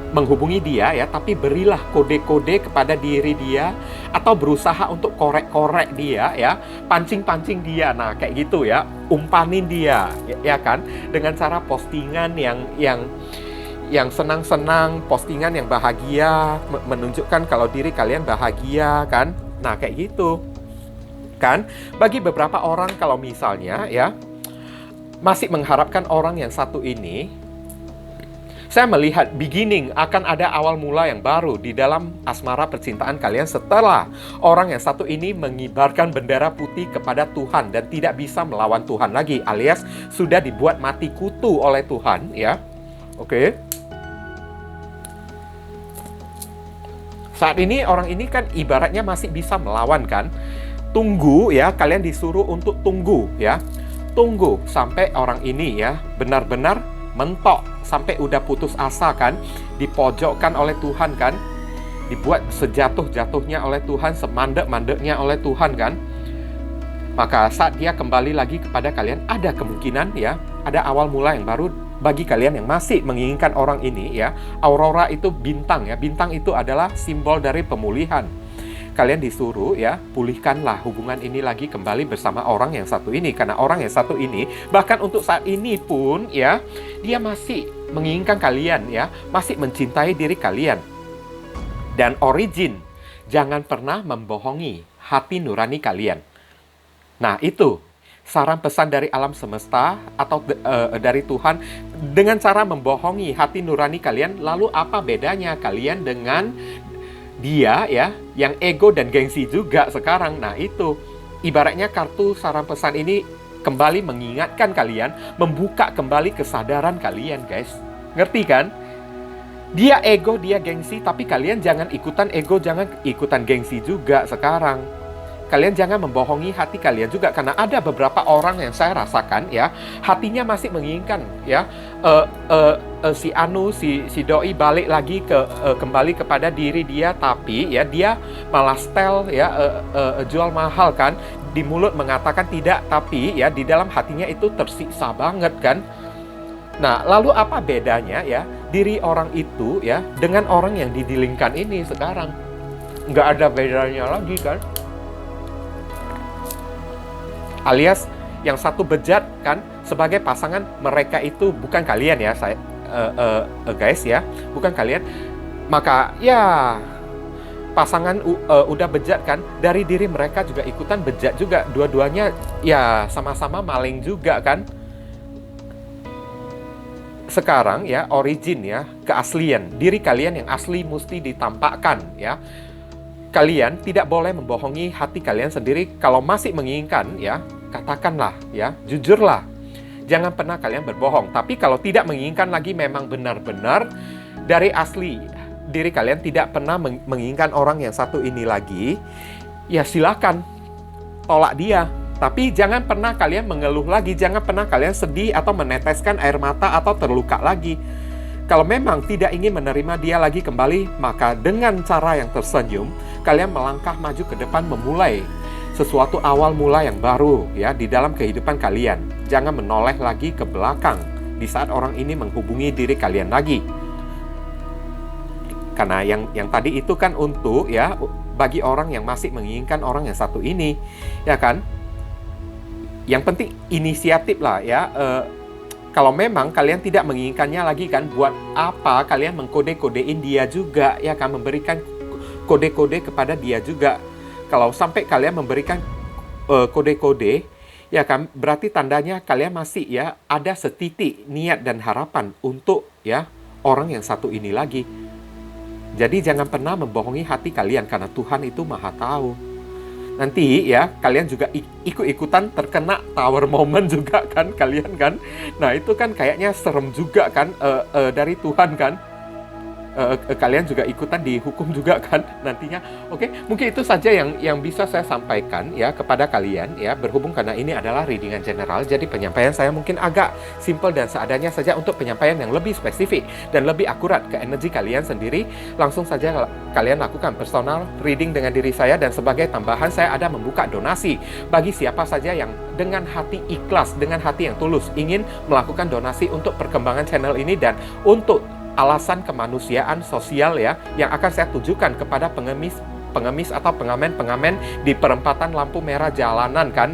menghubungi dia ya, tapi berilah kode-kode kepada diri dia, atau berusaha untuk korek-korek dia ya, pancing-pancing dia, nah kayak gitu ya, umpanin dia ya kan, dengan cara postingan yang senang-senang, postingan yang bahagia, menunjukkan kalau diri kalian bahagia kan. Nah kayak gitu kan. Bagi beberapa orang kalau misalnya ya masih mengharapkan orang yang satu ini, saya melihat beginning, akan ada awal mula yang baru di dalam asmara percintaan kalian setelah orang yang satu ini mengibarkan bendera putih kepada Tuhan dan tidak bisa melawan Tuhan lagi, alias sudah dibuat mati kutu oleh Tuhan ya. Oke. Saat ini orang ini kan ibaratnya masih bisa melawan kan. Tunggu ya, kalian disuruh untuk tunggu ya. Tunggu sampai orang ini ya benar-benar mentok, sampai udah putus asa kan, dipojokkan oleh Tuhan kan, dibuat sejatuh-jatuhnya oleh Tuhan, semandek-mandeknya oleh Tuhan kan. Maka saat dia kembali lagi kepada kalian, ada kemungkinan ya, ada awal mula yang baru bagi kalian yang masih menginginkan orang ini ya. Aurora itu bintang ya, bintang itu adalah simbol dari pemulihan. Kalian disuruh ya, pulihkanlah hubungan ini lagi kembali bersama orang yang satu ini. Karena orang yang satu ini, bahkan untuk saat ini pun ya, dia masih menginginkan kalian ya, masih mencintai diri kalian. Dan origin, jangan pernah membohongi hati nurani kalian. Nah itu, saran pesan dari alam semesta atau dari Tuhan, dengan cara membohongi hati nurani kalian. Lalu apa bedanya kalian dengan dia ya, yang ego dan gengsi juga sekarang? Nah itu, ibaratnya kartu saran pesan ini kembali mengingatkan kalian, membuka kembali kesadaran kalian guys. Ngerti kan? Dia ego, dia gengsi, tapi kalian jangan ikutan ego, jangan ikutan gengsi juga sekarang. Kalian jangan membohongi hati kalian juga, karena ada beberapa orang yang saya rasakan ya, hatinya masih menginginkan ya, si Anu, si doi balik lagi kembali kepada diri dia, tapi ya dia malah setel ya, jual mahal kan, di mulut mengatakan tidak, tapi ya di dalam hatinya itu tersiksa banget kan. Nah lalu apa bedanya ya diri orang itu ya dengan orang yang didilingkan ini sekarang? Nggak ada bedanya lagi kan. Alias yang satu bejat kan, sebagai pasangan mereka itu bukan kalian ya, saya guys ya, bukan kalian. Maka ya pasangan udah bejat kan, dari diri mereka juga ikutan bejat juga, dua-duanya ya sama-sama maling juga kan. Sekarang ya origin ya, keaslian diri kalian yang asli mesti ditampakkan ya. Kalian tidak boleh membohongi hati kalian sendiri. Kalau masih menginginkan ya, katakanlah ya, jujurlah. Jangan pernah kalian berbohong. Tapi kalau tidak menginginkan lagi, memang benar-benar dari asli diri kalian tidak pernah menginginkan orang yang satu ini lagi, ya silakan tolak dia Tapi jangan pernah kalian mengeluh lagi, jangan pernah kalian sedih atau meneteskan air mata atau terluka lagi. Kalau memang tidak ingin menerima dia lagi kembali, maka dengan cara yang tersenyum, kalian melangkah maju ke depan, memulai sesuatu awal mula yang baru ya di dalam kehidupan kalian. Jangan menoleh lagi ke belakang di saat orang ini menghubungi diri kalian lagi. Karena yang tadi itu kan untuk ya bagi orang yang masih menginginkan orang yang satu ini, ya kan? Yang penting inisiatif lah ya. Kalau memang kalian tidak menginginkannya lagi kan, buat apa kalian mengkode-kodein dia juga, ya kan? Memberikan kode-kode kepada dia juga. Kalau sampai kalian memberikan kode-kode, ya kan? Berarti tandanya kalian masih ya ada setitik niat dan harapan untuk ya orang yang satu ini lagi. Jadi jangan pernah membohongi hati kalian, karena Tuhan itu Maha Tahu. Nanti ya kalian juga ikut-ikutan terkena tower moment juga kan kalian kan. Nah itu kan kayaknya serem juga kan dari Tuhan kan. Kalian juga ikutan dihukum juga kan nantinya. Oke, mungkin itu saja yang bisa saya sampaikan ya kepada kalian ya, berhubung karena ini adalah readingan general, jadi penyampaian saya mungkin agak simple dan seadanya saja. Untuk penyampaian yang lebih spesifik dan lebih akurat ke energi kalian sendiri, langsung saja kalian lakukan personal reading dengan diri saya. Dan sebagai tambahan, saya ada membuka donasi bagi siapa saja yang dengan hati ikhlas, dengan hati yang tulus ingin melakukan donasi untuk perkembangan channel ini dan untuk alasan kemanusiaan sosial ya, yang akan saya tujukan kepada pengemis atau pengamen di perempatan lampu merah jalanan kan.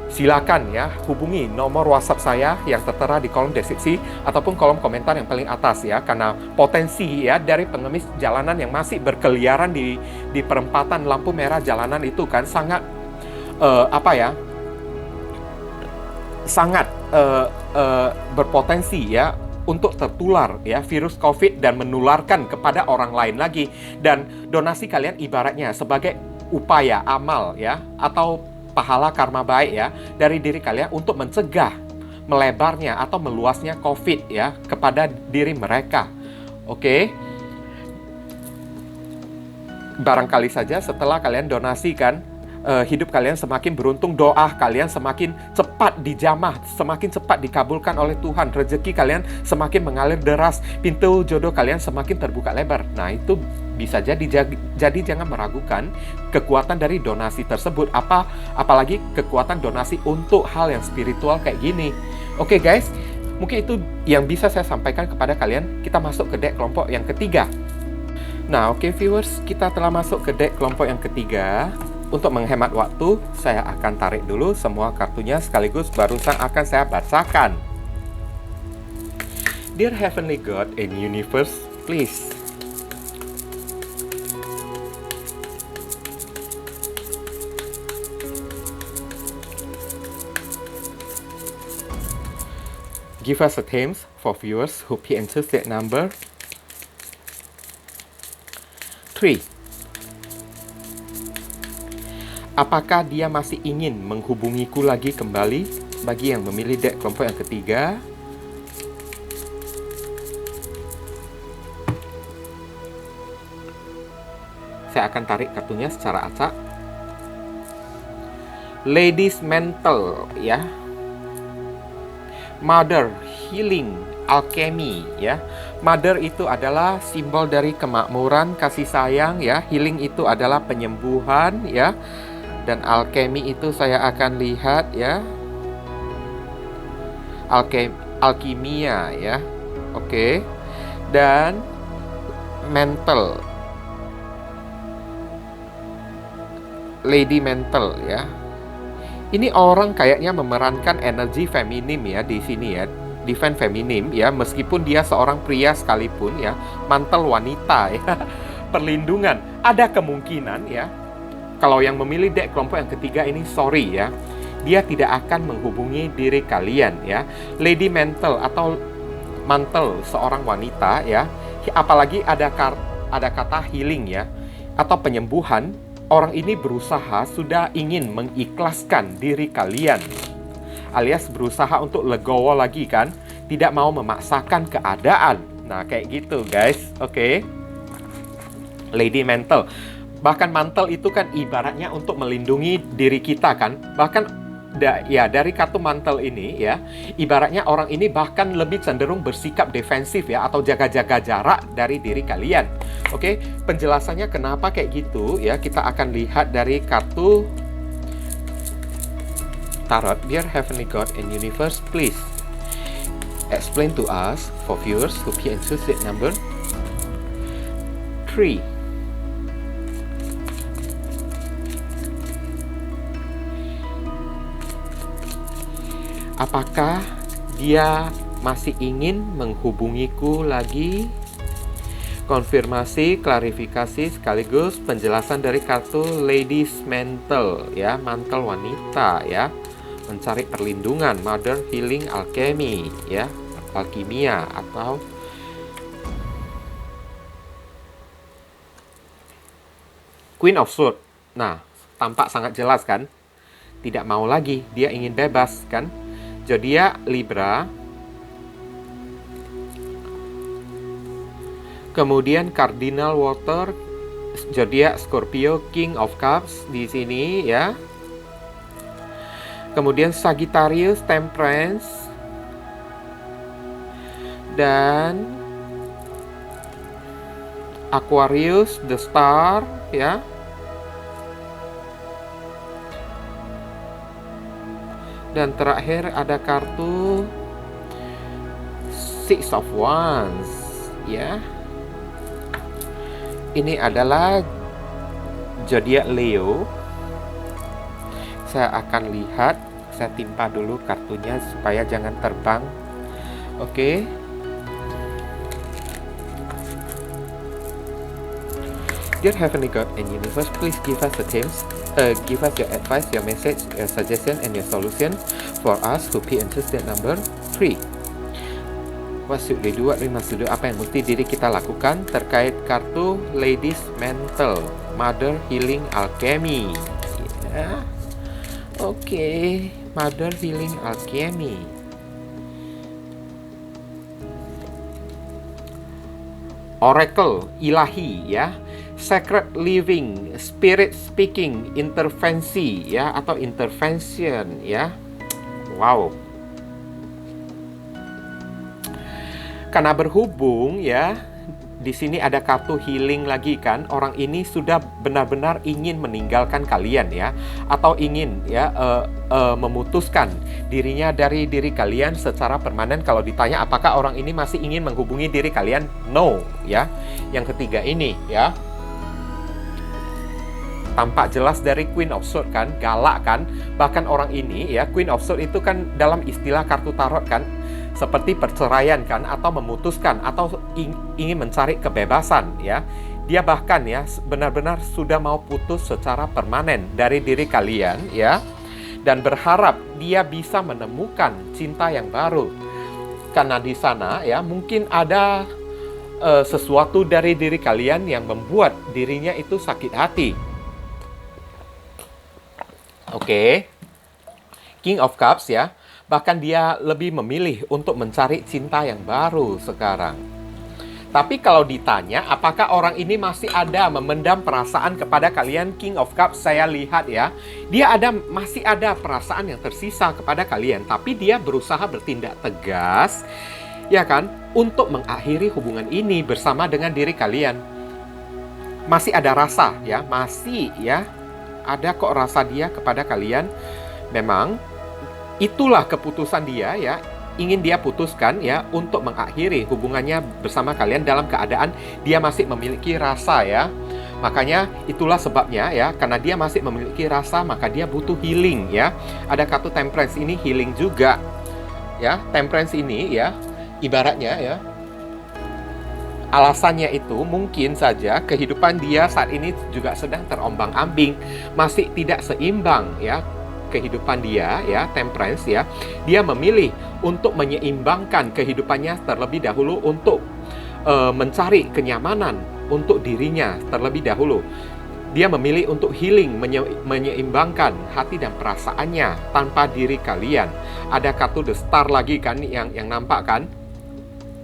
Silakan ya hubungi nomor WhatsApp saya yang tertera di kolom deskripsi ataupun kolom komentar yang paling atas ya, karena potensi ya dari pengemis jalanan yang masih berkeliaran di perempatan lampu merah jalanan itu kan sangat sangat berpotensi ya untuk tertular ya virus COVID dan menularkan kepada orang lain lagi. Dan donasi kalian ibaratnya sebagai upaya amal ya, atau pahala karma baik ya dari diri kalian untuk mencegah melebarnya atau meluasnya COVID ya kepada diri mereka. Oke. Barangkali saja setelah kalian donasikan, hidup kalian semakin beruntung, doa kalian semakin cepat dijamah, semakin cepat dikabulkan oleh Tuhan, rezeki kalian semakin mengalir deras, pintu jodoh kalian semakin terbuka lebar. Nah itu bisa jadi jangan meragukan kekuatan dari donasi tersebut, apalagi kekuatan donasi untuk hal yang spiritual kayak gini. Oke guys, mungkin itu yang bisa saya sampaikan kepada kalian. Kita masuk ke deck kelompok yang ketiga. Nah oke viewers, kita telah masuk ke deck kelompok yang ketiga. Untuk menghemat waktu, saya akan tarik dulu semua kartunya sekaligus barusan akan saya bacakan. Dear Heavenly God and Universe, please give us a themes for viewers who be interested. Number 3. Apakah dia masih ingin menghubungiku lagi kembali? Bagi yang memilih deck kelompok yang ketiga. Saya akan tarik kartunya secara acak. Ladies Mental ya. Mother, Healing, Alchemy ya. Mother itu adalah simbol dari kemakmuran, kasih sayang ya. Healing itu adalah penyembuhan ya. Dan alchemy itu saya akan lihat ya, alkimia ya. Oke. Dan mental, Lady Mental ya. Ini orang kayaknya memerankan energi feminim ya di sini ya, divine feminim ya, meskipun dia seorang pria sekalipun ya, mantel wanita ya. Perlindungan, ada kemungkinan ya. Kalau yang memilih deck kelompok yang ketiga ini, sorry ya, dia tidak akan menghubungi diri kalian ya. Lady Mental atau mantel seorang wanita ya, apalagi ada kata healing ya, atau penyembuhan. Orang ini berusaha, sudah ingin mengikhlaskan diri kalian, alias berusaha untuk legowo lagi kan, tidak mau memaksakan keadaan. Nah kayak gitu guys. Oke. Lady Mental, Bahkan mantel itu kan ibaratnya untuk melindungi diri kita kan. Bahkan dari kartu mantel ini ya, ibaratnya orang ini bahkan lebih cenderung bersikap defensif ya, atau jaga-jaga jarak dari diri kalian. Oke, penjelasannya kenapa kayak gitu ya, kita akan lihat dari kartu Tarot. Dear Heavenly God and Universe, please explain to us, for viewers who be interested, number 3. Apakah dia masih ingin menghubungiku lagi? Konfirmasi, klarifikasi, sekaligus penjelasan dari kartu Ladies Mantle ya, mantel wanita ya. Mencari perlindungan, Mother Healing Alchemy ya, alkimia atau Queen of Swords. Nah, tampak sangat jelas kan? Tidak mau lagi, dia ingin bebas kan? Zodiak Libra. Kemudian Cardinal Water, zodiak Scorpio, King of Cups di sini ya. Kemudian Sagittarius, Temperance, dan Aquarius, The Star ya. Dan terakhir ada kartu Six of Wands ya. Ini adalah zodiak Leo. Saya akan lihat, saya timpa dulu kartunya supaya jangan terbang. Oke. Dear Heavenly God and Universe, please give us the themes, give us your advice, your message, your suggestion, and your solution for us to be interested. Number 3. What should we do? What we must do? Apa yang mesti diri kita lakukan terkait kartu Ladies Mantle, Mother Healing Alchemy. Ya. Oke, Mother Healing Alchemy. Oracle ilahi ya. Sacred living, spirit speaking, intervensi ya, atau intervention ya. Wow. Karena berhubung ya, di sini ada kartu healing lagi kan. Orang ini sudah benar-benar ingin meninggalkan kalian ya, atau ingin ya memutuskan dirinya dari diri kalian secara permanen. Kalau ditanya apakah orang ini masih ingin menghubungi diri kalian, no ya. Yang ketiga ini ya, tampak jelas dari Queen of Swords kan, galak kan. Bahkan orang ini ya, Queen of Swords itu kan dalam istilah kartu tarot kan, seperti perceraian kan, atau memutuskan, atau ingin mencari kebebasan ya. Dia bahkan ya benar-benar sudah mau putus secara permanen dari diri kalian ya, dan berharap dia bisa menemukan cinta yang baru. Karena di sana ya mungkin ada sesuatu dari diri kalian yang membuat dirinya itu sakit hati. Oke. King of Cups ya. Bahkan dia lebih memilih untuk mencari cinta yang baru sekarang. Tapi kalau ditanya apakah orang ini masih ada memendam perasaan kepada kalian, King of Cups, saya lihat ya, dia masih ada perasaan yang tersisa kepada kalian, tapi dia berusaha bertindak tegas ya kan, untuk mengakhiri hubungan ini bersama dengan diri kalian. Masih ada rasa ya, masih ya, ada kok rasa dia kepada kalian. Memang itulah keputusan dia ya, ingin dia putuskan ya untuk mengakhiri hubungannya bersama kalian dalam keadaan dia masih memiliki rasa ya. Makanya itulah sebabnya ya, karena dia masih memiliki rasa maka dia butuh healing ya. Ada kartu Temperance ini healing juga ya. Temperance ini ya ibaratnya ya, alasannya itu mungkin saja kehidupan dia saat ini juga sedang terombang-ambing, masih tidak seimbang ya kehidupan dia ya, Temperance ya. Dia memilih untuk menyeimbangkan kehidupannya terlebih dahulu, untuk mencari kenyamanan untuk dirinya terlebih dahulu. Dia memilih untuk healing, menyeimbangkan hati dan perasaannya tanpa diri kalian. Ada kartu The Star lagi kan yang nampak kan?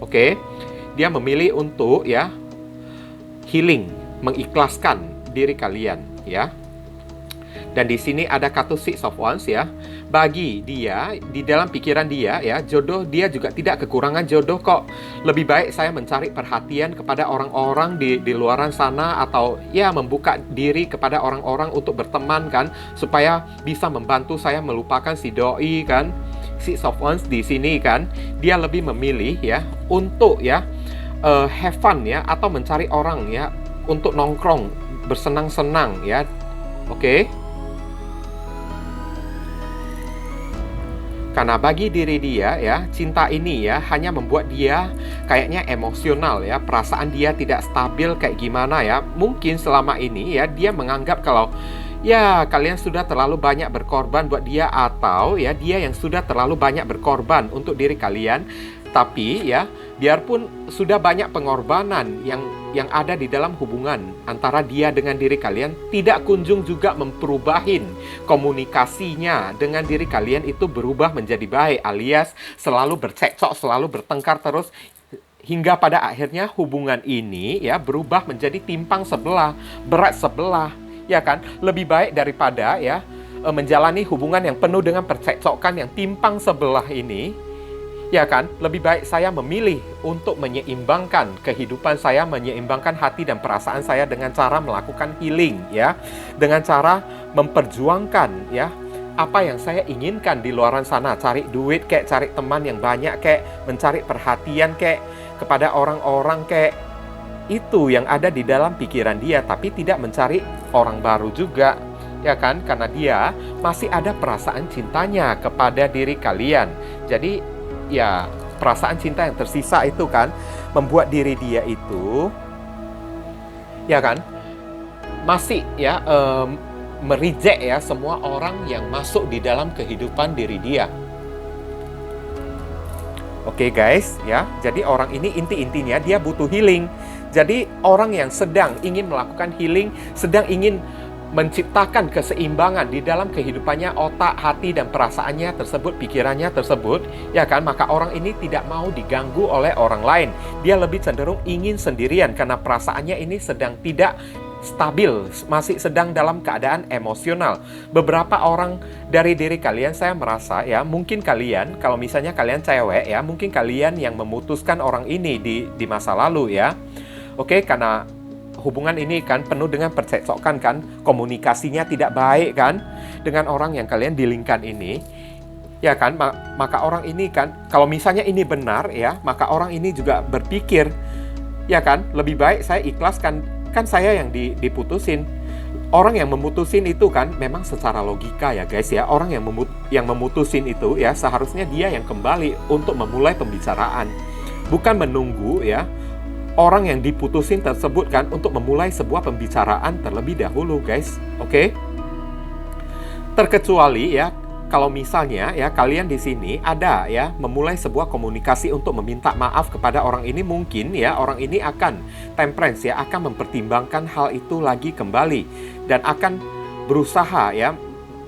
Oke. Dia memilih untuk ya healing, mengikhlaskan diri kalian, ya. Dan di sini ada kartu Six of Wands, ya. Bagi dia, di dalam pikiran dia, ya, jodoh dia juga tidak kekurangan jodoh kok. Lebih baik saya mencari perhatian kepada orang-orang di luaran sana, atau ya membuka diri kepada orang-orang untuk berteman kan, supaya bisa membantu saya melupakan si doi kan. Six of Wands di sini kan, dia lebih memilih ya untuk ya have fun ya, atau mencari orang ya untuk nongkrong, bersenang-senang ya. Oke. Karena bagi diri dia ya, cinta ini ya hanya membuat dia kayaknya emosional ya, perasaan dia tidak stabil kayak gimana ya. Mungkin selama ini ya dia menganggap kalau ya kalian sudah terlalu banyak berkorban buat dia, atau ya dia yang sudah terlalu banyak berkorban untuk diri kalian. Tapi ya, biarpun sudah banyak pengorbanan yang ada di dalam hubungan antara dia dengan diri kalian, tidak kunjung juga memperubahin komunikasinya dengan diri kalian itu berubah menjadi baik, alias selalu bercekcok, selalu bertengkar terus, hingga pada akhirnya hubungan ini ya berubah menjadi timpang sebelah, berat sebelah, ya kan? Lebih baik daripada ya menjalani hubungan yang penuh dengan percekcokan yang timpang sebelah ini, ya kan, lebih baik saya memilih untuk menyeimbangkan kehidupan saya, menyeimbangkan hati dan perasaan saya dengan cara melakukan healing ya, dengan cara memperjuangkan ya apa yang saya inginkan di luaran sana, cari duit kayak, cari teman yang banyak kayak, mencari perhatian kayak kepada orang-orang kayak, itu yang ada di dalam pikiran dia, tapi tidak mencari orang baru juga, ya kan, karena dia masih ada perasaan cintanya kepada diri kalian. Jadi ya, perasaan cinta yang tersisa itu kan membuat diri dia itu ya kan masih ya mereject ya semua orang yang masuk di dalam kehidupan diri dia. Oke guys ya, jadi orang ini inti-intinya dia butuh healing. Jadi orang yang sedang ingin melakukan healing, sedang ingin menciptakan keseimbangan di dalam kehidupannya, otak, hati, dan perasaannya tersebut, pikirannya tersebut, ya kan, maka orang ini tidak mau diganggu oleh orang lain. Dia lebih cenderung ingin sendirian karena perasaannya ini sedang tidak stabil, masih sedang dalam keadaan emosional. Beberapa orang dari diri kalian, saya merasa ya, mungkin kalian, kalau misalnya kalian cewek ya, mungkin kalian yang memutuskan orang ini di masa lalu ya. Oke, karena hubungan ini kan penuh dengan percekcokan kan, komunikasinya tidak baik kan dengan orang yang kalian dealingkan ini, ya kan, maka orang ini kan, kalau misalnya ini benar ya, maka orang ini juga berpikir, ya kan, lebih baik saya ikhlaskan, kan saya yang diputusin. Orang yang memutusin itu kan memang secara logika ya guys ya, orang yang memutusin itu ya seharusnya dia yang kembali untuk memulai pembicaraan, bukan menunggu ya orang yang diputusin tersebut kan untuk memulai sebuah pembicaraan terlebih dahulu guys. Oke? Terkecuali ya kalau misalnya ya kalian di sini ada ya memulai sebuah komunikasi untuk meminta maaf kepada orang ini, mungkin ya orang ini akan temperance ya, akan mempertimbangkan hal itu lagi kembali dan akan berusaha ya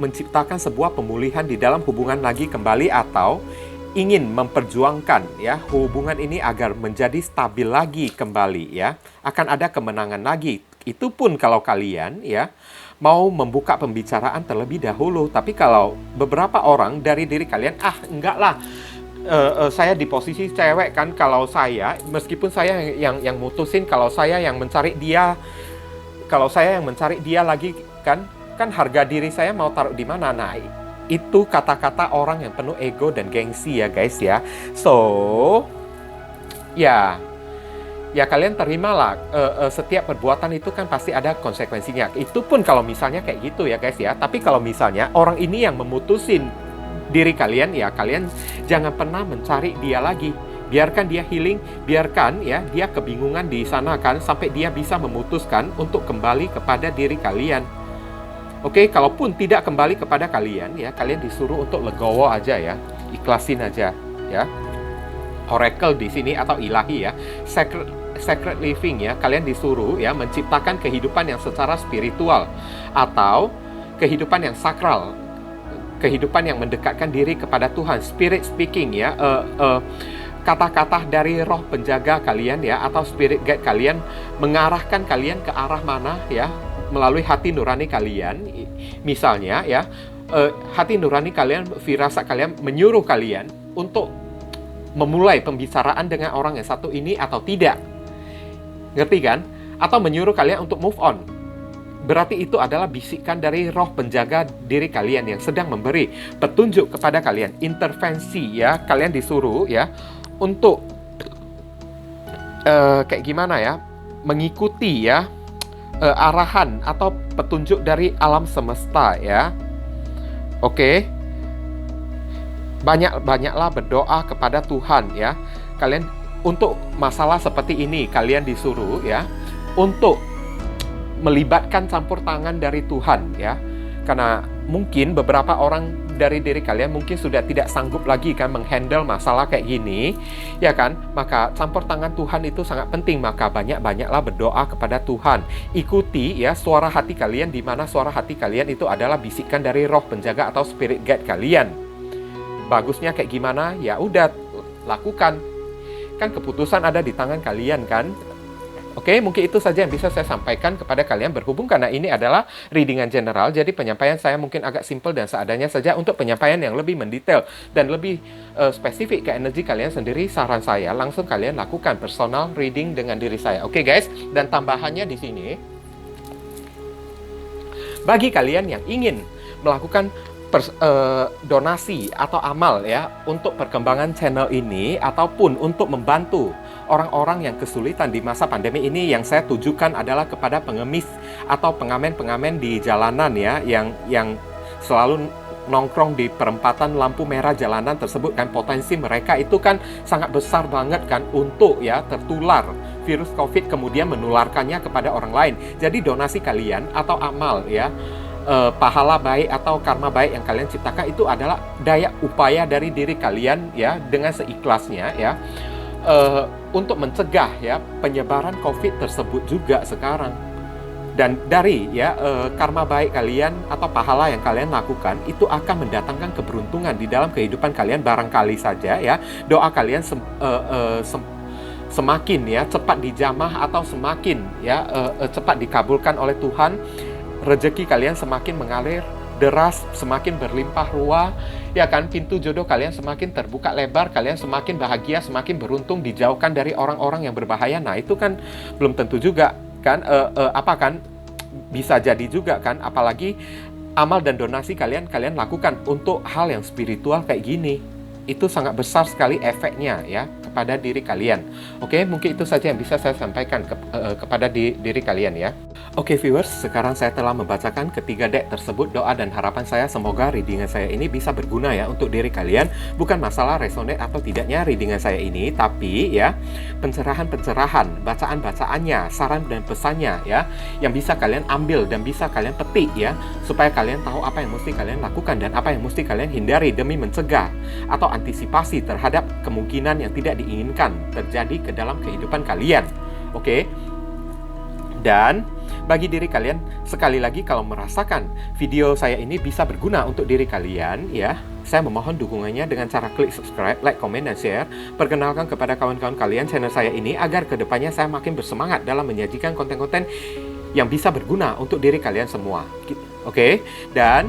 menciptakan sebuah pemulihan di dalam hubungan lagi kembali, atau ingin memperjuangkan ya hubungan ini agar menjadi stabil lagi kembali ya, akan ada kemenangan lagi. Itu pun kalau kalian ya mau membuka pembicaraan terlebih dahulu. Tapi kalau beberapa orang dari diri kalian, enggak lah, saya di posisi cewek kan, kalau saya meskipun saya yang mutusin, kalau saya yang mencari dia, kalau saya yang mencari dia lagi kan harga diri saya mau taruh di mana? Nah, itu kata-kata orang yang penuh ego dan gengsi ya guys ya. So ya kalian terimalah setiap perbuatan itu kan pasti ada konsekuensinya. Itu pun kalau misalnya kayak gitu ya guys ya. Tapi kalau misalnya orang ini yang memutusin diri kalian, ya kalian jangan pernah mencari dia lagi. Biarkan dia healing, biarkan ya dia kebingungan di sana kan, sampai dia bisa memutuskan untuk kembali kepada diri kalian. Oke, kalaupun tidak kembali kepada kalian ya, kalian disuruh untuk legowo aja ya, ikhlasin aja ya. Oracle di sini atau ilahi ya, sacred living ya, kalian disuruh ya menciptakan kehidupan yang secara spiritual atau kehidupan yang sakral, kehidupan yang mendekatkan diri kepada Tuhan, spirit speaking ya, kata-kata dari roh penjaga kalian ya, atau spirit guide kalian mengarahkan kalian ke arah mana ya, melalui hati nurani kalian. Misalnya ya, hati nurani kalian, firasat kalian menyuruh kalian untuk memulai pembicaraan dengan orang yang satu ini atau tidak. Ngerti kan? Atau menyuruh kalian untuk move on. Berarti itu adalah bisikan dari roh penjaga diri kalian yang sedang memberi petunjuk kepada kalian, intervensi ya. Kalian disuruh ya untuk kayak gimana ya, mengikuti ya arahan atau petunjuk dari alam semesta ya. Oke. Banyak-banyaklah berdoa kepada Tuhan ya. Kalian untuk masalah seperti ini kalian disuruh ya untuk melibatkan campur tangan dari Tuhan ya. Karena mungkin beberapa orang dari diri kalian mungkin sudah tidak sanggup lagi kan menghandle masalah kayak gini ya kan. Maka campur tangan Tuhan itu sangat penting. Maka banyak-banyaklah berdoa kepada Tuhan. Ikuti ya suara hati kalian, di mana suara hati kalian itu adalah bisikan dari roh penjaga atau spirit guide kalian. Bagusnya kayak gimana? Ya udah, lakukan. Kan keputusan ada di tangan kalian kan. Oke, mungkin itu saja yang bisa saya sampaikan kepada kalian, berhubung karena ini adalah readingan general. Jadi penyampaian saya mungkin agak simple dan seadanya saja. Untuk penyampaian yang lebih mendetail dan lebih spesifik ke energi kalian sendiri, saran saya langsung kalian lakukan personal reading dengan diri saya. Oke guys, dan tambahannya di sini, bagi kalian yang ingin melakukan donasi atau amal ya untuk perkembangan channel ini, ataupun untuk membantu orang-orang yang kesulitan di masa pandemi ini, yang saya tujukan adalah kepada pengemis atau pengamen-pengamen di jalanan ya, yang selalu nongkrong di perempatan lampu merah jalanan tersebut kan. Potensi mereka itu kan sangat besar banget kan untuk ya tertular virus COVID, kemudian menularkannya kepada orang lain. Jadi donasi kalian atau amal ya, pahala baik atau karma baik yang kalian ciptakan itu adalah daya upaya dari diri kalian ya, dengan seikhlasnya ya, untuk mencegah ya penyebaran COVID tersebut juga sekarang. Dan dari ya karma baik kalian atau pahala yang kalian lakukan itu akan mendatangkan keberuntungan di dalam kehidupan kalian. Barangkali saja ya doa kalian semakin ya cepat dijamah atau semakin ya cepat dikabulkan oleh Tuhan. Rezeki kalian semakin mengalir deras, semakin berlimpah ruah ya kan. Pintu jodoh kalian semakin terbuka lebar, kalian semakin bahagia, semakin beruntung, dijauhkan dari orang-orang yang berbahaya. Nah itu kan belum tentu juga kan, apa kan, bisa jadi juga kan. Apalagi amal dan donasi kalian lakukan untuk hal yang spiritual kayak gini, itu sangat besar sekali efeknya ya kepada diri kalian. Oke, mungkin itu saja yang bisa saya sampaikan kepada diri kalian ya. Oke viewers, sekarang saya telah membacakan ketiga deck tersebut. Doa dan harapan saya semoga readingan saya ini bisa berguna ya untuk diri kalian. Bukan masalah resonate atau tidaknya readingan saya ini, tapi ya pencerahan-pencerahan, bacaan-bacaannya, saran dan pesannya ya, yang bisa kalian ambil dan bisa kalian petik ya, supaya kalian tahu apa yang mesti kalian lakukan dan apa yang mesti kalian hindari demi mencegah atau antisipasi terhadap kemungkinan yang tidak diinginkan terjadi ke dalam kehidupan kalian. Oke. Dan bagi diri kalian, sekali lagi kalau merasakan video saya ini bisa berguna untuk diri kalian ya, saya memohon dukungannya dengan cara klik subscribe, like, komen, dan share. Perkenalkan kepada kawan-kawan kalian channel saya ini agar kedepannya saya makin bersemangat dalam menyajikan konten-konten yang bisa berguna untuk diri kalian semua. Oke, dan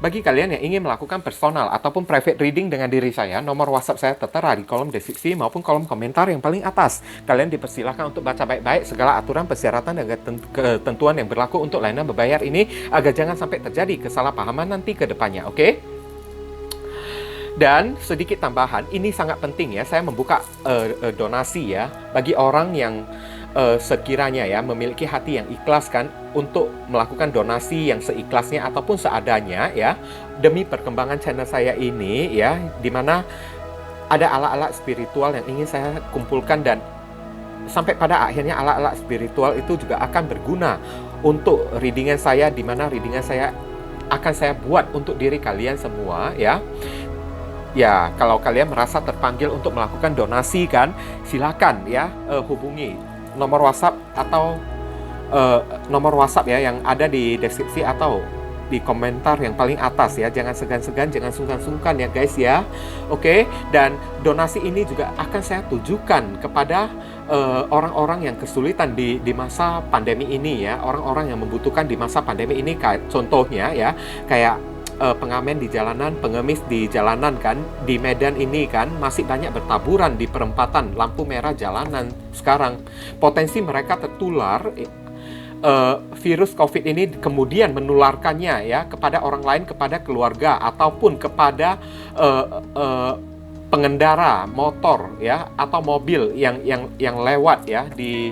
bagi kalian yang ingin melakukan personal ataupun private reading dengan diri saya, nomor WhatsApp saya tertera di kolom deskripsi maupun kolom komentar yang paling atas. Kalian dipersilakan untuk baca baik-baik segala aturan, persyaratan, dan ketentuan yang berlaku untuk layanan berbayar ini agar jangan sampai terjadi kesalahpahaman nanti ke depannya, oke? Dan sedikit tambahan, ini sangat penting ya, saya membuka donasi ya bagi orang yang sekiranya ya memiliki hati yang ikhlas kan untuk melakukan donasi yang seikhlasnya ataupun seadanya ya demi perkembangan channel saya ini ya, dimana ada alat-alat spiritual yang ingin saya kumpulkan, dan sampai pada akhirnya alat-alat spiritual itu juga akan berguna untuk readingan saya, dimana readingan saya akan saya buat untuk diri kalian semua ya. Ya, kalau kalian merasa terpanggil untuk melakukan donasi kan, silakan ya hubungi nomor WhatsApp atau nomor WhatsApp ya yang ada di deskripsi atau di komentar yang paling atas ya. Jangan segan-segan, jangan sungkan-sungkan ya guys ya. Oke, dan donasi ini juga akan saya tujukan kepada orang-orang yang kesulitan di masa pandemi ini ya. Orang-orang yang membutuhkan di masa pandemi ini, kayak contohnya ya, kayak pengamen di jalanan, pengemis di jalanan kan, di Medan ini kan masih banyak bertaburan di perempatan lampu merah jalanan sekarang. Potensi mereka tertular virus COVID ini, kemudian menularkannya ya kepada orang lain, kepada keluarga ataupun kepada pengendara motor ya atau mobil yang lewat ya di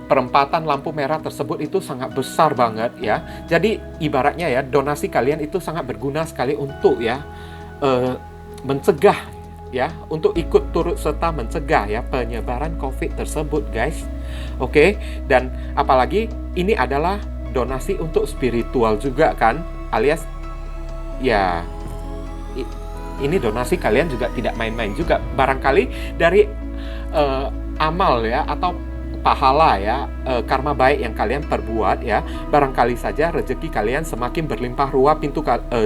perempatan lampu merah tersebut. Itu sangat besar banget ya. Jadi ibaratnya ya, donasi kalian itu sangat berguna sekali untuk ya mencegah ya, untuk ikut turut serta mencegah ya penyebaran COVID tersebut guys. Oke, dan apalagi ini adalah donasi untuk spiritual juga kan, alias ya ini donasi kalian juga tidak main-main juga. Barangkali dari amal ya atau pahala ya, karma baik yang kalian perbuat ya, barangkali saja rezeki kalian semakin berlimpah ruah, pintu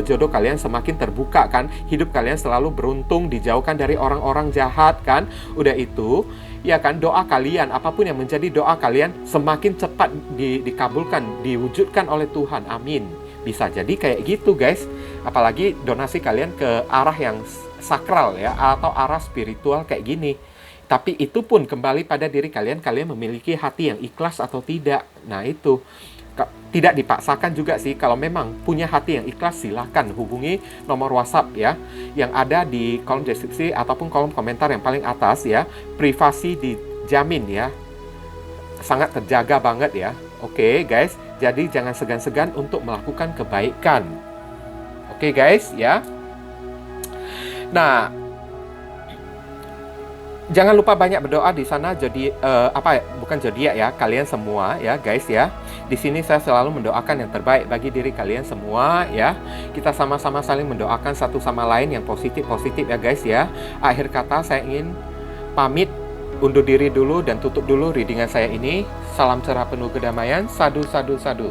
jodoh kalian semakin terbuka kan, hidup kalian selalu beruntung, dijauhkan dari orang-orang jahat kan. Udah itu ya kan, doa kalian, apapun yang menjadi doa kalian semakin cepat dikabulkan, diwujudkan oleh Tuhan. Amin. Bisa jadi kayak gitu guys. Apalagi donasi kalian ke arah yang sakral ya, atau arah spiritual kayak gini. Tapi itu pun kembali pada diri kalian, kalian memiliki hati yang ikhlas atau tidak. Nah itu, tidak dipaksakan juga sih. Kalau memang punya hati yang ikhlas, silahkan hubungi nomor WhatsApp ya, yang ada di kolom deskripsi ataupun kolom komentar yang paling atas ya. Privasi dijamin ya, sangat terjaga banget ya. Oke guys, jadi jangan segan-segan untuk melakukan kebaikan. Oke guys ya. Nah, jangan lupa banyak berdoa di sana. Jadi bukan zodiak ya, kalian semua ya guys ya. Di sini saya selalu mendoakan yang terbaik bagi diri kalian semua ya. Kita sama-sama saling mendoakan satu sama lain yang positif-positif ya guys ya. Akhir kata saya ingin pamit, undur diri dulu dan tutup dulu readingan saya ini. Salam cerah penuh kedamaian. Sadu, sadu, sadu.